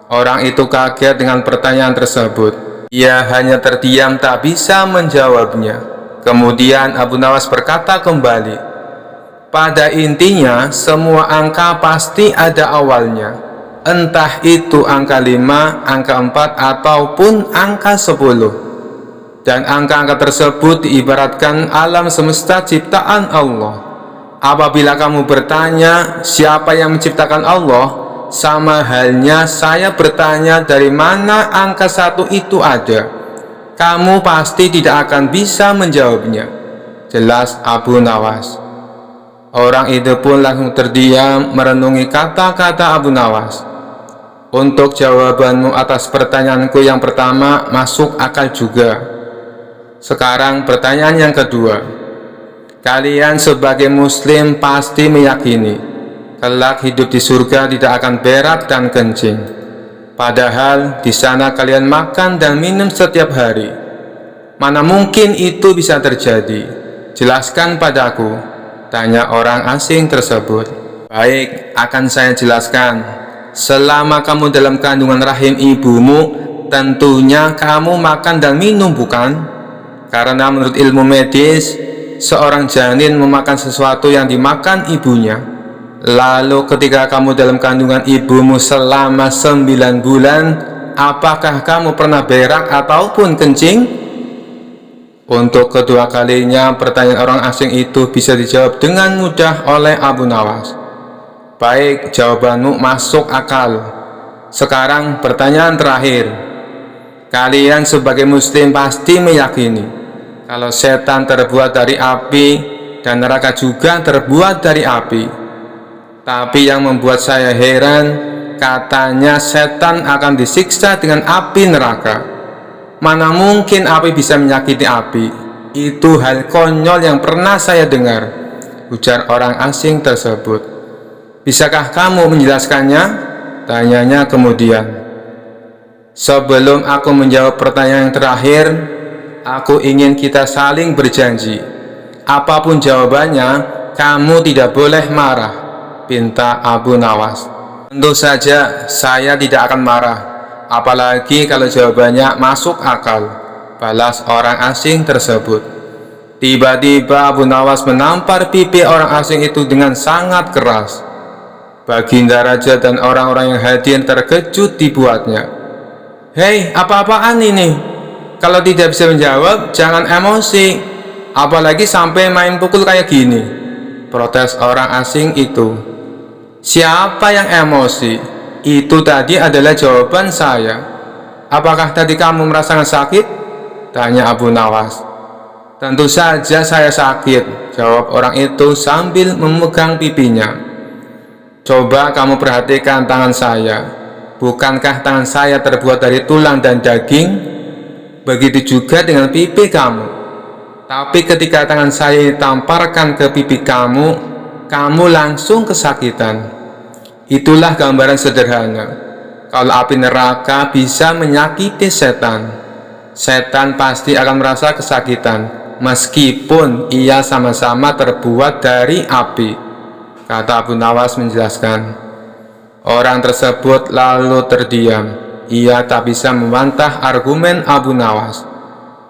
Orang itu kaget dengan pertanyaan tersebut. Ia hanya terdiam tak bisa menjawabnya. Kemudian Abu Nawas berkata kembali, pada intinya semua angka pasti ada awalnya. Entah itu angka 5, angka 4, ataupun angka 10. Dan angka-angka tersebut diibaratkan alam semesta ciptaan Allah. Apabila kamu bertanya siapa yang menciptakan Allah, sama halnya saya bertanya dari mana angka 1 itu ada. Kamu pasti tidak akan bisa menjawabnya, jelas Abu Nawas. Orang itu pun langsung terdiam merenungi kata-kata Abu Nawas. Untuk jawabanmu atas pertanyaanku yang pertama masuk akal juga. Sekarang pertanyaan yang kedua. Kalian sebagai muslim pasti meyakini kelak hidup di surga tidak akan berak dan kencing. Padahal di sana kalian makan dan minum setiap hari. Mana mungkin itu bisa terjadi? Jelaskan padaku, tanya orang asing tersebut. Baik, akan saya jelaskan. Selama kamu dalam kandungan rahim ibumu, tentunya kamu makan dan minum, bukan? Karena menurut ilmu medis, seorang janin memakan sesuatu yang dimakan ibunya. Lalu ketika kamu dalam kandungan ibumu selama 9 bulan, apakah kamu pernah berak ataupun kencing? Untuk kedua kalinya pertanyaan orang asing itu bisa dijawab dengan mudah oleh Abu Nawas. Baik, jawabanmu masuk akal. Sekarang pertanyaan terakhir. Kalian sebagai muslim pasti meyakini kalau setan terbuat dari api dan neraka juga terbuat dari api. Tapi yang membuat saya heran, katanya setan akan disiksa dengan api neraka. Mana mungkin api bisa menyakiti api? Itu hal konyol yang pernah saya dengar, ujar orang asing tersebut. Bisakah kamu menjelaskannya? Tanyanya kemudian. Sebelum aku menjawab pertanyaan yang terakhir, aku ingin kita saling berjanji. Apapun jawabannya, kamu tidak boleh marah, pinta Abu Nawas. Tentu saja saya tidak akan marah. apalagi kalau jawabannya masuk akal, balas orang asing tersebut. Tiba-tiba Abu Nawas menampar pipi orang asing itu dengan sangat keras. Baginda Raja dan orang-orang yang hadir terkejut dibuatnya. "Hei, apa-apaan ini? Kalau tidak bisa menjawab, jangan emosi. Apalagi sampai main pukul kayak gini," protes orang asing itu. "Siapa yang emosi? Itu tadi adalah jawaban saya. Apakah tadi kamu merasakan sakit?" tanya Abu Nawas. "Tentu saja saya sakit," jawab orang itu sambil memegang pipinya. "Coba kamu perhatikan tangan saya. Bukankah tangan saya terbuat dari tulang dan daging? Begitu juga dengan pipi kamu. Tapi ketika tangan saya ditamparkan ke pipi kamu, kamu langsung kesakitan." Itulah gambaran sederhana. Kalau api neraka bisa menyakiti setan, setan pasti akan merasa kesakitan, meskipun ia sama-sama terbuat dari api, kata Abu Nawas menjelaskan. Orang tersebut lalu terdiam. Ia tak bisa membantah argumen Abu Nawas.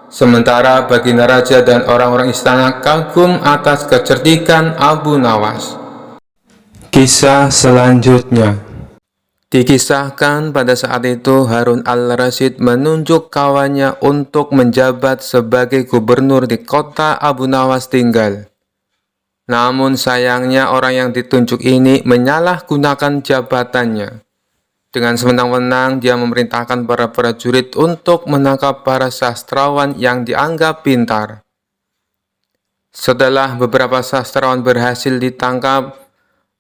Sementara Baginda Raja dan orang-orang istana kagum atas kecerdikan Abu Nawas. Kisah selanjutnya. Dikisahkan pada saat itu Harun al-Rasyid menunjuk kawannya untuk menjabat sebagai gubernur di kota Abu Nawas tinggal. Namun sayangnya orang yang ditunjuk ini menyalahgunakan jabatannya. Dengan sewenang-wenang dia memerintahkan para prajurit untuk menangkap para sastrawan yang dianggap pintar. Setelah beberapa sastrawan berhasil ditangkap,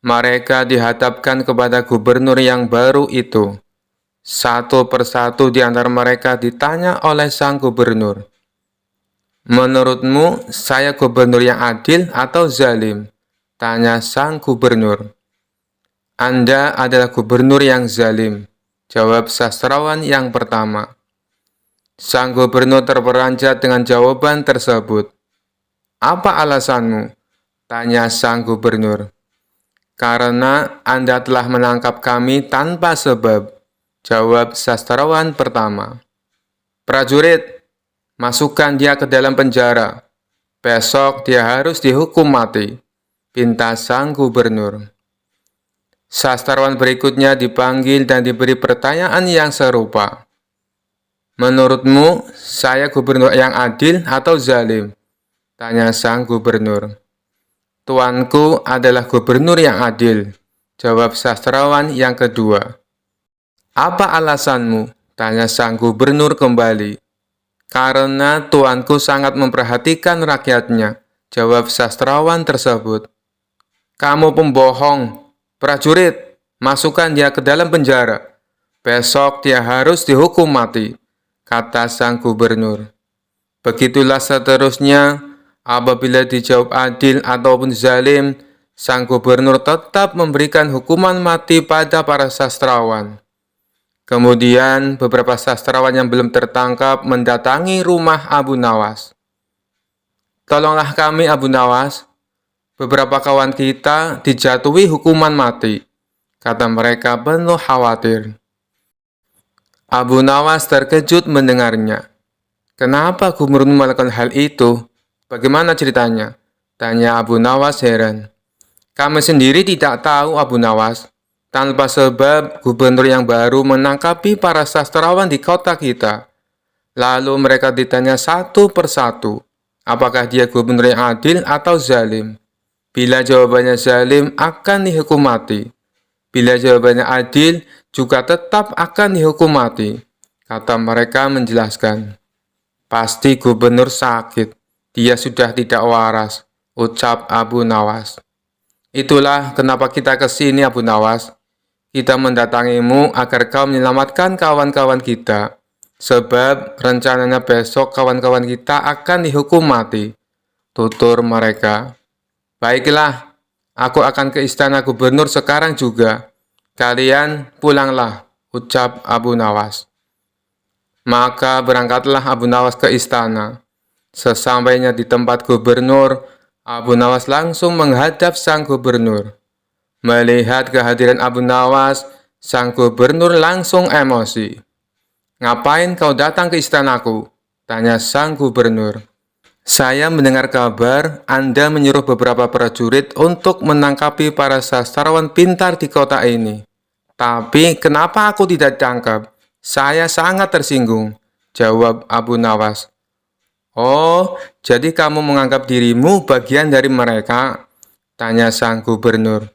mereka dihadapkan kepada gubernur yang baru itu. Satu persatu di antara mereka ditanya oleh sang gubernur, "Menurutmu, saya gubernur yang adil atau zalim?" tanya sang gubernur. "Anda adalah gubernur yang zalim," jawab sastrawan yang pertama. Sang gubernur terperanjat dengan jawaban tersebut. "Apa alasanmu?" tanya sang gubernur. "Karena Anda telah menangkap kami tanpa sebab," jawab sastrawan pertama. "Prajurit, masukkan dia ke dalam penjara. Besok dia harus dihukum mati," pinta sang gubernur. Sastrawan berikutnya dipanggil dan diberi pertanyaan yang serupa. "Menurutmu, saya gubernur yang adil atau zalim?" tanya sang gubernur. "Tuanku adalah gubernur yang adil," jawab sastrawan yang kedua. "Apa alasanmu?" tanya sang gubernur kembali. "Karena tuanku sangat memperhatikan rakyatnya," jawab sastrawan tersebut. "Kamu pembohong. Prajurit, masukkan dia ke dalam penjara. Besok dia harus dihukum mati," kata sang gubernur. Begitulah seterusnya. Apabila dijawab adil ataupun zalim, sang gubernur tetap memberikan hukuman mati pada para sastrawan. Kemudian beberapa sastrawan yang belum tertangkap mendatangi rumah Abu Nawas. "Tolonglah kami, Abu Nawas. Beberapa kawan kita dijatuhi hukuman mati," kata mereka penuh khawatir. Abu Nawas terkejut mendengarnya. "Kenapa gubernur melakukan hal itu? Bagaimana ceritanya?" tanya Abu Nawas heran. "Kami sendiri tidak tahu, Abu Nawas. Tanpa sebab, gubernur yang baru menangkapi para sastrawan di kota kita. Lalu mereka ditanya satu persatu, apakah dia gubernur yang adil atau zalim. Bila jawabannya zalim, akan dihukum mati. Bila jawabannya adil, juga tetap akan dihukum mati," kata mereka menjelaskan. "Pasti gubernur sakit. Dia sudah tidak waras," ucap Abu Nawas. "Itulah kenapa kita ke sini, Abu Nawas. Kita mendatangimu agar kau menyelamatkan kawan-kawan kita. Sebab rencananya besok kawan-kawan kita akan dihukum mati," tutur mereka. "Baiklah, aku akan ke istana gubernur sekarang juga. Kalian pulanglah," ucap Abu Nawas. Maka berangkatlah Abu Nawas ke istana. Sesampainya di tempat gubernur, Abu Nawas langsung menghadap sang gubernur. Melihat kehadiran Abu Nawas, sang gubernur langsung emosi. "Ngapain kau datang ke istanaku?" tanya sang gubernur. "Saya mendengar kabar Anda menyuruh beberapa prajurit untuk menangkapi para sastrawan pintar di kota ini. Tapi kenapa aku tidak ditangkap? Saya sangat tersinggung," jawab Abu Nawas. "Oh, jadi kamu menganggap dirimu bagian dari mereka?" tanya sang gubernur.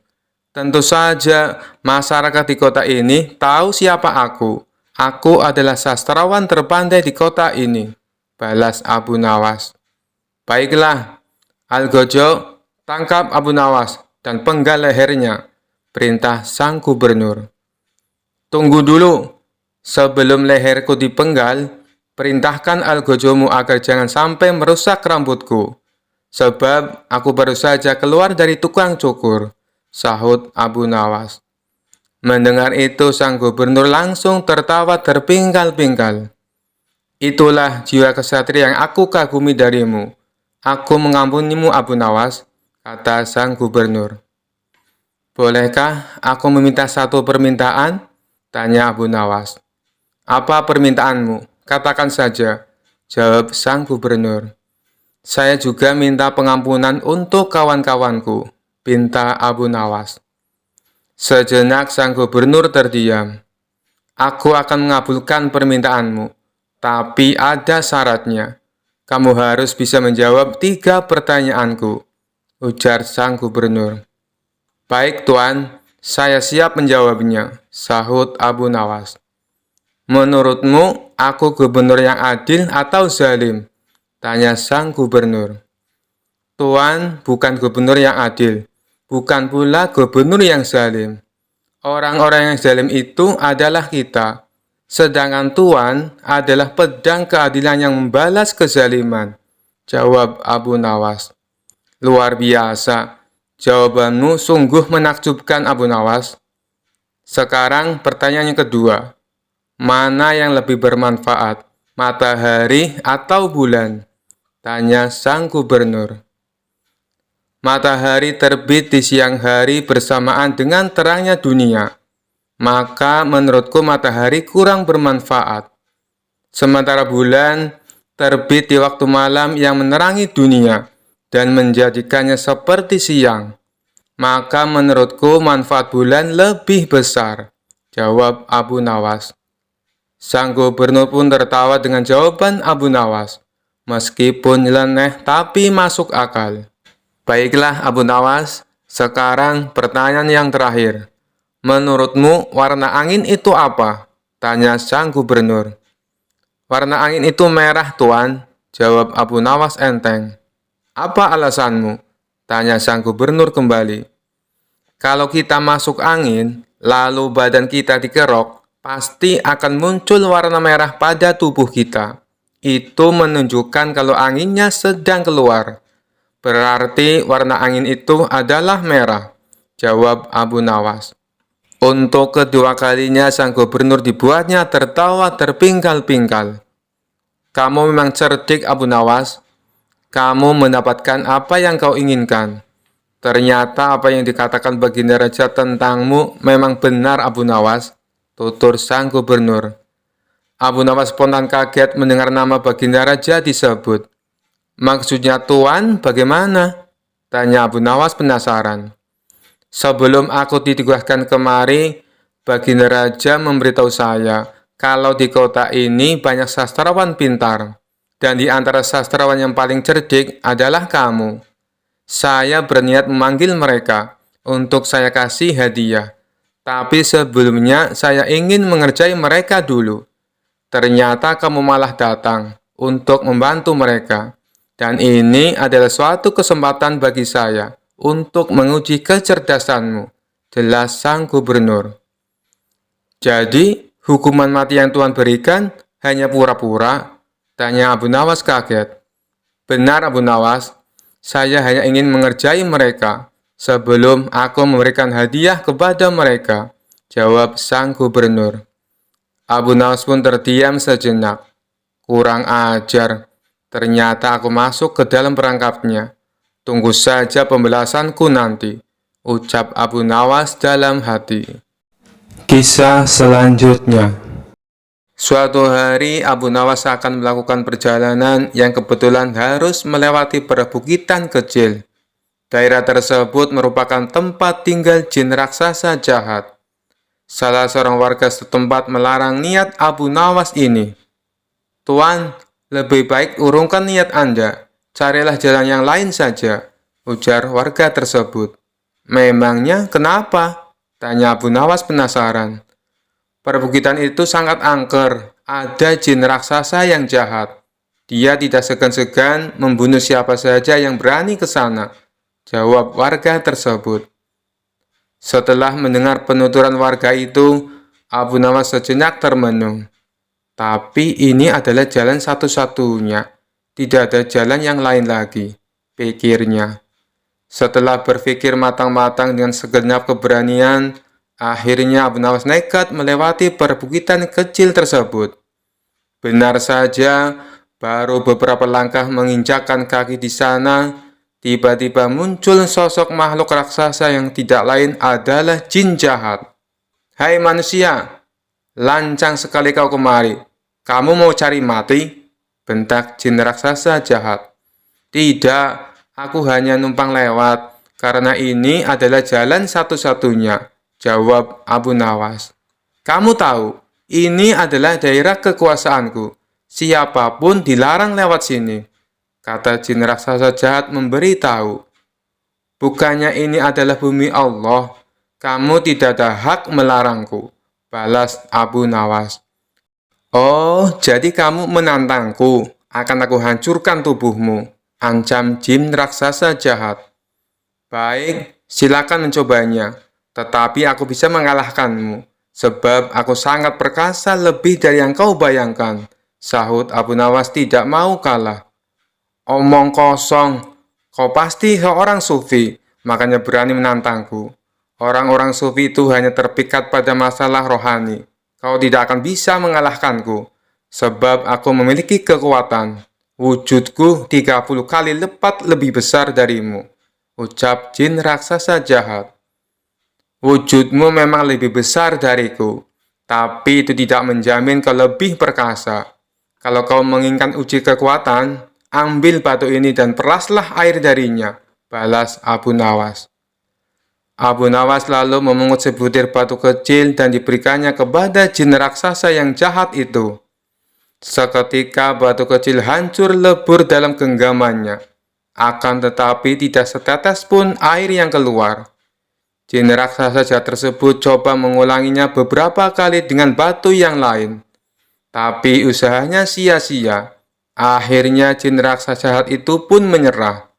"Tentu saja, masyarakat di kota ini tahu siapa aku. Aku adalah sastrawan terpandai di kota ini," balas Abu Nawas. "Baiklah, Algojo, tangkap Abu Nawas dan penggal lehernya," perintah sang gubernur. "Tunggu dulu, sebelum leherku dipenggal, perintahkan Algojomu agar jangan sampai merusak rambutku, sebab aku baru saja keluar dari tukang cukur," sahut Abu Nawas. Mendengar itu, sang gubernur langsung tertawa terpingkal-pingkal. "Itulah jiwa kesatria yang aku kagumi darimu. Aku mengampunimu, Abu Nawas," kata sang gubernur. "Bolehkah aku meminta satu permintaan?" tanya Abu Nawas. "Apa permintaanmu? Katakan saja," jawab sang gubernur. "Saya juga minta pengampunan untuk kawan-kawanku," pinta Abu Nawas. Sejenak sang gubernur terdiam. "Aku akan mengabulkan permintaanmu, tapi ada syaratnya. Kamu harus bisa menjawab 3 pertanyaanku," ujar sang gubernur. "Baik, Tuan, saya siap menjawabnya," sahut Abu Nawas. "Menurutmu, aku gubernur yang adil atau zalim?" tanya sang gubernur. "Tuan bukan gubernur yang adil, bukan pula gubernur yang zalim. Orang-orang yang zalim itu adalah kita. Sedangkan Tuan adalah pedang keadilan yang membalas kezaliman," jawab Abu Nawas. "Luar biasa, jawabanmu sungguh menakjubkan, Abu Nawas. Sekarang pertanyaan yang kedua. Mana yang lebih bermanfaat, matahari atau bulan?" tanya sang gubernur. "Matahari terbit di siang hari bersamaan dengan terangnya dunia. Maka menurutku matahari kurang bermanfaat. Sementara bulan terbit di waktu malam yang menerangi dunia dan menjadikannya seperti siang. Maka menurutku manfaat bulan lebih besar," jawab Abu Nawas. Sang gubernur pun tertawa dengan jawaban Abu Nawas. Meskipun nyeleneh tapi masuk akal. "Baiklah Abu Nawas, sekarang pertanyaan yang terakhir. Menurutmu warna angin itu apa?" tanya sang gubernur. "Warna angin itu merah, Tuan," jawab Abu Nawas enteng. "Apa alasanmu?" tanya sang gubernur kembali. "Kalau kita masuk angin, lalu badan kita dikerok, pasti akan muncul warna merah pada tubuh kita. Itu menunjukkan kalau anginnya sedang keluar. Berarti warna angin itu adalah merah," jawab Abu Nawas. Untuk kedua kalinya sang gubernur dibuatnya tertawa terpingkal-pingkal. "Kamu memang cerdik, Abu Nawas. Kamu mendapatkan apa yang kau inginkan. Ternyata apa yang dikatakan Baginda Raja tentangmu memang benar, Abu Nawas," tutur sang gubernur. Abu Nawas spontan kaget mendengar nama Baginda Raja disebut. "Maksudnya Tuan bagaimana?" tanya Abu Nawas penasaran. "Sebelum aku ditugaskan kemari, Baginda Raja memberitahu saya kalau di kota ini banyak sastrawan pintar, dan di antara sastrawan yang paling cerdik adalah kamu. Saya berniat memanggil mereka untuk saya kasih hadiah, tapi sebelumnya saya ingin mengerjai mereka dulu. Ternyata kamu malah datang untuk membantu mereka, dan ini adalah suatu kesempatan bagi saya untuk menguji kecerdasanmu," jelas sang gubernur. "Jadi, hukuman mati yang Tuan berikan hanya pura-pura?" tanya Abu Nawas kaget. "Benar, Abu Nawas. Saya hanya ingin mengerjai mereka sebelum aku memberikan hadiah kepada mereka," jawab sang gubernur. Abu Nawas pun terdiam sejenak. "Kurang ajar. Ternyata aku masuk ke dalam perangkapnya. Tunggu saja pembalasanku nanti," ucap Abu Nawas dalam hati. Kisah selanjutnya. Suatu hari Abu Nawas akan melakukan perjalanan yang kebetulan harus melewati perbukitan kecil. Daerah tersebut merupakan tempat tinggal jin raksasa jahat. Salah seorang warga setempat melarang niat Abu Nawas ini. "Tuan, lebih baik urungkan niat Anda. Carilah jalan yang lain saja," ujar warga tersebut. "Memangnya kenapa?" tanya Abu Nawas penasaran. "Perbukitan itu sangat angker. Ada jin raksasa yang jahat. Dia tidak segan-segan membunuh siapa saja yang berani ke sana," jawab warga tersebut. Setelah mendengar penuturan warga itu, Abu Nawas sejenak termenung. Tapi ini adalah jalan satu-satunya. Tidak ada jalan yang lain lagi, pikirnya. Setelah berpikir matang-matang dengan segenap keberanian, akhirnya Abu Nawas nekat melewati perbukitan kecil tersebut. Benar saja, baru beberapa langkah menginjakkan kaki di sana, tiba-tiba muncul sosok makhluk raksasa yang tidak lain adalah jin jahat. "Hai manusia, lancang sekali kau kemari. Kamu mau cari mati?" bentak jin raksasa jahat. "Tidak, aku hanya numpang lewat, karena ini adalah jalan satu-satunya," jawab Abu Nawas. "Kamu tahu, ini adalah daerah kekuasaanku. Siapapun dilarang lewat sini," kata jin raksasa jahat memberitahu. "Bukannya ini adalah bumi Allah? Kamu tidak ada hak melarangku," balas Abu Nawas. "Oh, jadi kamu menantangku? Akan aku hancurkan tubuhmu," ancam jin raksasa jahat. "Baik, silakan mencobanya. Tetapi aku bisa mengalahkanmu, sebab aku sangat perkasa lebih dari yang kau bayangkan," sahut Abu Nawas tidak mau kalah. "Omong kosong, kau pasti seorang sufi, makanya berani menantangku. Orang-orang sufi itu hanya terpikat pada masalah rohani. Kau tidak akan bisa mengalahkanku, sebab aku memiliki kekuatan. Wujudku 30 kali lipat lebih besar darimu," ucap jin raksasa jahat. "Wujudmu memang lebih besar dariku, tapi itu tidak menjamin kau lebih perkasa. Kalau kau menginginkan uji kekuatan, ambil batu ini dan peraslah air darinya," balas Abu Nawas. Abu Nawas lalu memungut sebutir batu kecil dan diberikannya kepada jin raksasa yang jahat itu. Seketika batu kecil hancur lebur dalam genggamannya. Akan tetapi tidak setetes pun air yang keluar. Jin raksasa jahat tersebut coba mengulanginya beberapa kali dengan batu yang lain. Tapi usahanya sia-sia. Akhirnya jin raksasa jahat itu pun menyerah.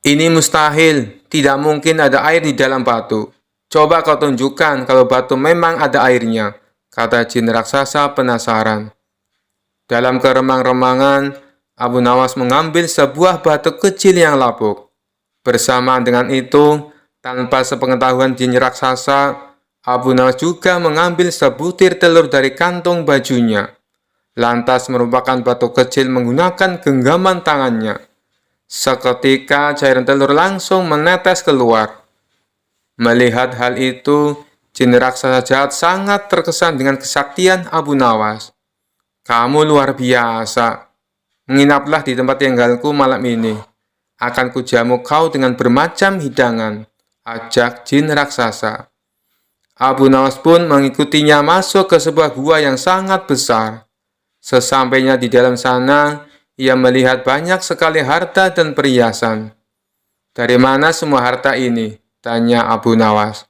"Ini mustahil. Tidak mungkin ada air di dalam batu. Coba kau tunjukkan kalau batu memang ada airnya," kata jin raksasa penasaran. Dalam keremang-remangan, Abu Nawas mengambil sebuah batu kecil yang lapuk. Bersamaan dengan itu, tanpa sepengetahuan jin raksasa, Abu Nawas juga mengambil sebutir telur dari kantong bajunya. Lantas merupakan batu kecil menggunakan genggaman tangannya. Seketika cairan telur langsung menetes keluar. Melihat hal itu, jin raksasa jahat sangat terkesan dengan kesaktian Abu Nawas. "Kamu luar biasa. Menginaplah di tempat tinggalku malam ini. Akan kujamu kau dengan bermacam hidangan," ajak jin raksasa. Abu Nawas pun mengikutinya masuk ke sebuah gua yang sangat besar. Sesampainya di dalam sana, ia melihat banyak sekali harta dan perhiasan. "Dari mana semua harta ini?" tanya Abu Nawas.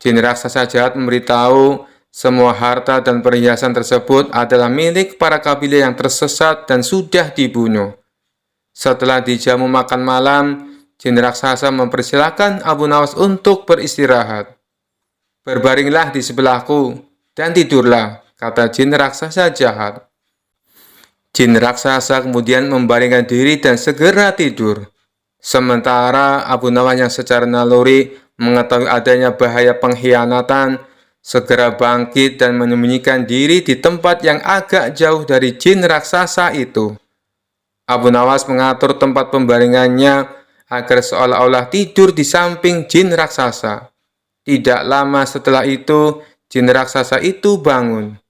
Jin raksasa jahat memberitahu semua harta dan perhiasan tersebut adalah milik para kabilah yang tersesat dan sudah dibunuh. Setelah dijamu makan malam, jin raksasa mempersilahkan Abu Nawas untuk beristirahat. "Berbaringlah di sebelahku dan tidurlah," kata jin raksasa jahat. Jin raksasa kemudian membaringkan diri dan segera tidur. Sementara Abu Nawas yang secara naluri mengetahui adanya bahaya pengkhianatan, segera bangkit dan menyembunyikan diri di tempat yang agak jauh dari jin raksasa itu. Abu Nawas mengatur tempat pembaringannya agar seolah-olah tidur di samping jin raksasa. Tidak lama setelah itu, jin raksasa itu bangun.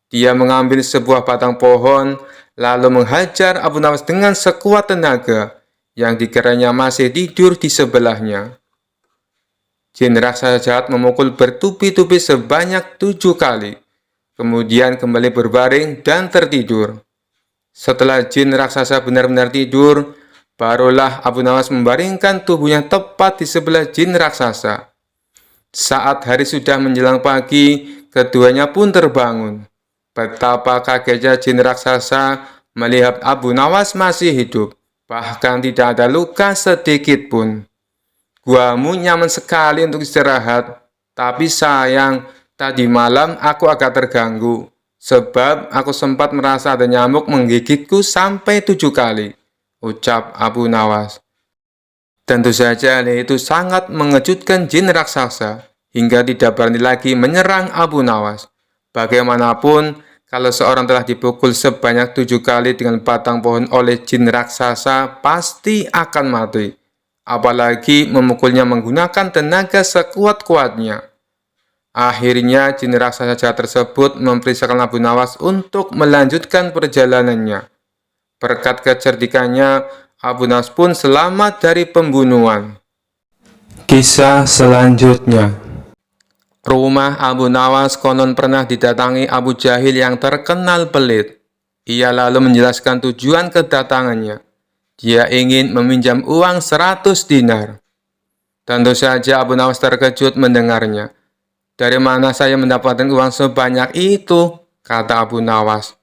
Dia mengambil sebuah batang pohon, lalu menghajar Abu Nawas dengan sekuat tenaga, yang dikiranya masih tidur di sebelahnya. Jin raksasa jahat memukul bertubi-tubi sebanyak 7 kali, kemudian kembali berbaring dan tertidur. Setelah jin raksasa benar-benar tidur, barulah Abu Nawas membaringkan tubuhnya tepat di sebelah jin raksasa. Saat hari sudah menjelang pagi, keduanya pun terbangun. Betapa kagetnya jin raksasa melihat Abu Nawas masih hidup, bahkan tidak ada luka sedikit pun. Guamu nyaman sekali untuk istirahat, tapi sayang, tadi malam aku agak terganggu, sebab aku sempat merasa ada nyamuk menggigitku sampai 7 kali, ucap Abu Nawas. Tentu saja hal itu sangat mengejutkan jin raksasa, hingga tidak berani lagi menyerang Abu Nawas. Bagaimanapun, kalau seorang telah dipukul sebanyak 7 kali dengan batang pohon oleh jin raksasa, pasti akan mati. Apalagi memukulnya menggunakan tenaga sekuat-kuatnya. Akhirnya, jin raksasa jahat tersebut memerintahkan Abu Nawas untuk melanjutkan perjalanannya. Berkat kecerdikannya, Abu Nawas pun selamat dari pembunuhan. Kisah selanjutnya. Rumah Abu Nawas konon pernah didatangi Abu Jahil yang terkenal pelit. Ia lalu menjelaskan tujuan kedatangannya. Dia ingin meminjam uang 100 dinar. Tentu saja Abu Nawas terkejut mendengarnya. Dari mana saya mendapatkan uang sebanyak itu? Kata Abu Nawas.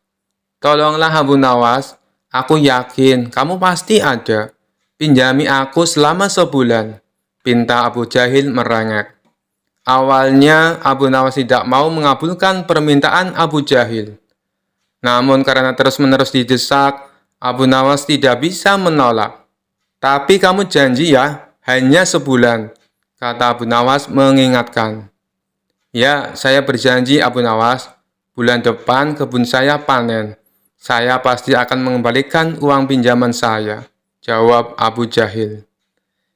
Tolonglah Abu Nawas, aku yakin kamu pasti ada. Pinjami aku selama sebulan, pinta Abu Jahil merengek. Awalnya Abu Nawas tidak mau mengabulkan permintaan Abu Jahil. Namun karena terus-menerus didesak, Abu Nawas tidak bisa menolak. Tapi kamu janji ya, hanya sebulan, kata Abu Nawas mengingatkan. Ya, saya berjanji Abu Nawas, bulan depan kebun saya panen. Saya pasti akan mengembalikan uang pinjaman saya, jawab Abu Jahil.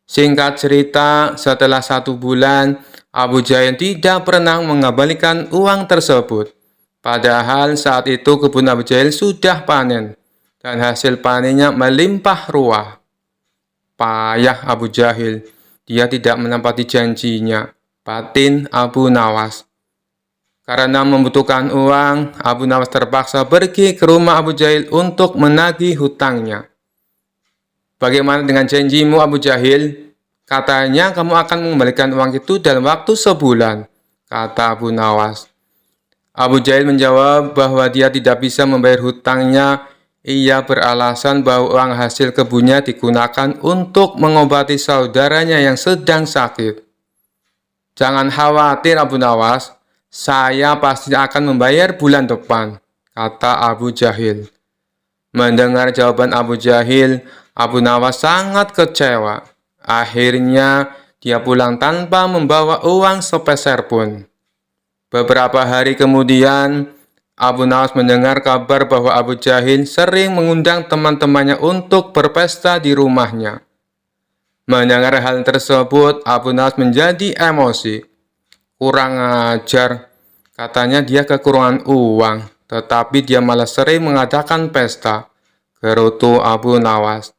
Singkat cerita, setelah 1 bulan, Abu Jahil tidak pernah mengembalikan uang tersebut. Padahal saat itu kebun Abu Jahil sudah panen, dan hasil panennya melimpah ruah. Payah Abu Jahil, dia tidak menepati janjinya, batin Abu Nawas. Karena membutuhkan uang, Abu Nawas terpaksa pergi ke rumah Abu Jahil untuk menagih hutangnya. Bagaimana dengan janjimu Abu Jahil? Katanya kamu akan mengembalikan uang itu dalam waktu sebulan, kata Abu Nawas. Abu Jahil menjawab bahwa dia tidak bisa membayar hutangnya. Ia beralasan bahwa uang hasil kebunnya digunakan untuk mengobati saudaranya yang sedang sakit. Jangan khawatir Abu Nawas, saya pasti akan membayar bulan depan, kata Abu Jahil. Mendengar jawaban Abu Jahil, Abu Nawas sangat kecewa. Akhirnya, dia pulang tanpa membawa uang sepeser pun. Beberapa hari kemudian, Abu Nawas mendengar kabar bahwa Abu Jahil sering mengundang teman-temannya untuk berpesta di rumahnya. Mendengar hal tersebut, Abu Nawas menjadi emosi. Kurang ajar, katanya dia kekurangan uang, tetapi dia malah sering mengadakan pesta, gerutu Abu Nawas.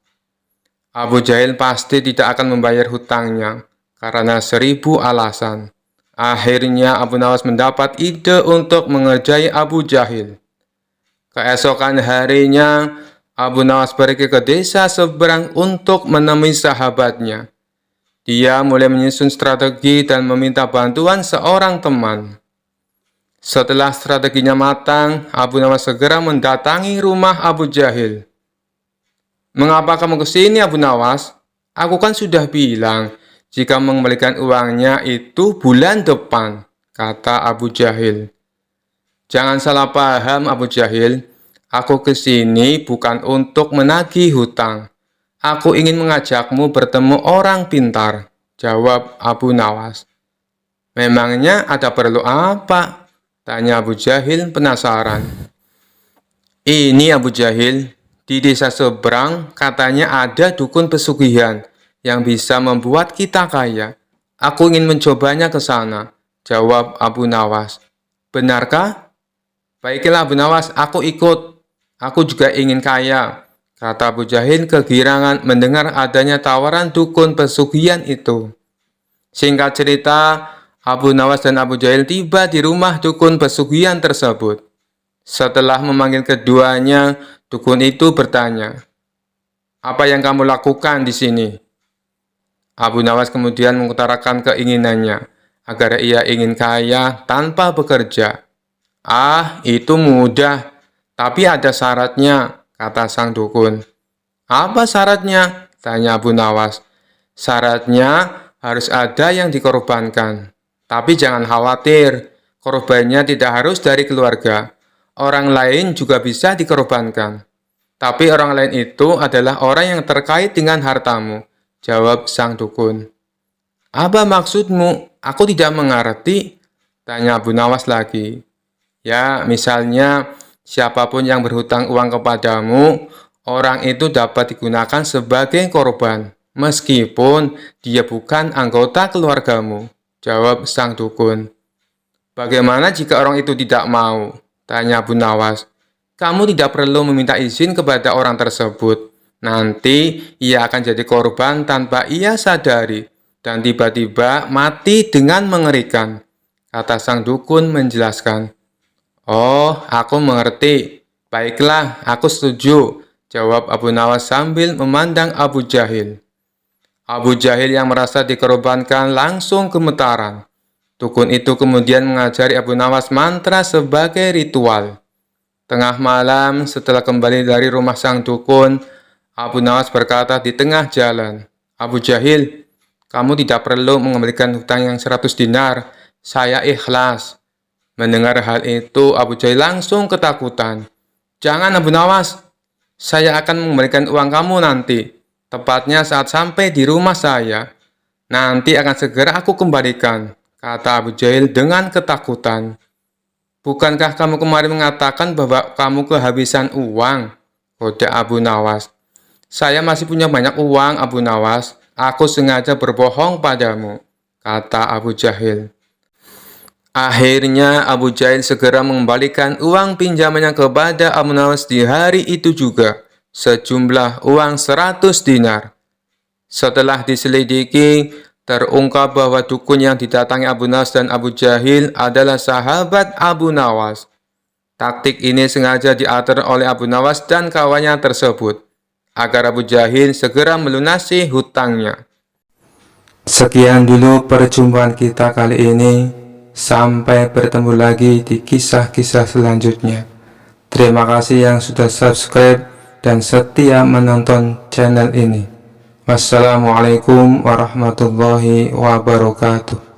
Abu Jahil pasti tidak akan membayar hutangnya, karena 1000 alasan. Akhirnya Abu Nawas mendapat ide untuk mengerjai Abu Jahil. Keesokan harinya, Abu Nawas pergi ke desa seberang untuk menemui sahabatnya. Dia mulai menyusun strategi dan meminta bantuan seorang teman. Setelah strateginya matang, Abu Nawas segera mendatangi rumah Abu Jahil. Mengapa kamu ke sini Abu Nawas? Aku kan sudah bilang, jika mengembalikan uangnya itu bulan depan, kata Abu Jahil. Jangan salah paham Abu Jahil, aku ke sini bukan untuk menagih hutang. Aku ingin mengajakmu bertemu orang pintar, jawab Abu Nawas. Memangnya ada perlu apa? Tanya Abu Jahil penasaran. Ini Abu Jahil, di desa seberang katanya ada dukun pesugihan yang bisa membuat kita kaya. Aku ingin mencobanya ke sana, jawab Abu Nawas. Benarkah? Baiklah Abu Nawas, aku ikut. Aku juga ingin kaya, kata Abu Jahil kegirangan mendengar adanya tawaran dukun pesugihan itu. Singkat cerita, Abu Nawas dan Abu Jahil tiba di rumah dukun pesugihan tersebut. Setelah memanggil keduanya, dukun itu bertanya, "Apa yang kamu lakukan di sini?" Abu Nawas kemudian mengutarakan keinginannya agar ia ingin kaya tanpa bekerja. "Ah, itu mudah, tapi ada syaratnya," kata sang dukun. "Apa syaratnya?" tanya Abu Nawas. "Syaratnya harus ada yang dikorbankan. Tapi jangan khawatir, korbannya tidak harus dari keluarga. Orang lain juga bisa dikorbankan. Tapi orang lain itu adalah orang yang terkait dengan hartamu," jawab sang dukun. "Apa maksudmu? Aku tidak mengerti," tanya Abu Nawas lagi. "Ya, misalnya siapapun yang berhutang uang kepadamu, orang itu dapat digunakan sebagai korban, meskipun dia bukan anggota keluargamu," jawab sang dukun. "Bagaimana jika orang itu tidak mau?" tanya Abu Nawas. "Kamu tidak perlu meminta izin kepada orang tersebut. Nanti ia akan jadi korban tanpa ia sadari dan tiba-tiba mati dengan mengerikan," kata sang dukun menjelaskan. "Oh, aku mengerti. Baiklah, aku setuju," jawab Abu Nawas sambil memandang Abu Jahil. Abu Jahil yang merasa dikorbankan langsung gemetaran. Dukun itu kemudian mengajari Abu Nawas mantra sebagai ritual. Tengah malam, setelah kembali dari rumah sang dukun, Abu Nawas berkata di tengah jalan, "Abu Jahil, kamu tidak perlu mengembalikan hutang yang 100 dinar. Saya ikhlas." Mendengar hal itu, Abu Jahil langsung ketakutan. "Jangan Abu Nawas, saya akan mengembalikan uang kamu nanti. Tepatnya saat sampai di rumah saya. Nanti akan segera aku kembalikan," kata Abu Jahil dengan ketakutan. "Bukankah kamu kemarin mengatakan bahwa kamu kehabisan uang?" kode Abu Nawas. "Saya masih punya banyak uang, Abu Nawas. Aku sengaja berbohong padamu," kata Abu Jahil. Akhirnya Abu Jahil segera mengembalikan uang pinjamannya kepada Abu Nawas di hari itu juga, sejumlah uang 100 dinar. Setelah diselidiki, terungkap bahwa dukun yang didatangi Abu Nawas dan Abu Jahil adalah sahabat Abu Nawas. Taktik ini sengaja diatur oleh Abu Nawas dan kawannya tersebut, agar Abu Jahil segera melunasi hutangnya. Sekian dulu perjumpaan kita kali ini. Sampai bertemu lagi di kisah-kisah selanjutnya. Terima kasih yang sudah subscribe dan setia menonton channel ini. Wassalamualaikum warahmatullahi wabarakatuh.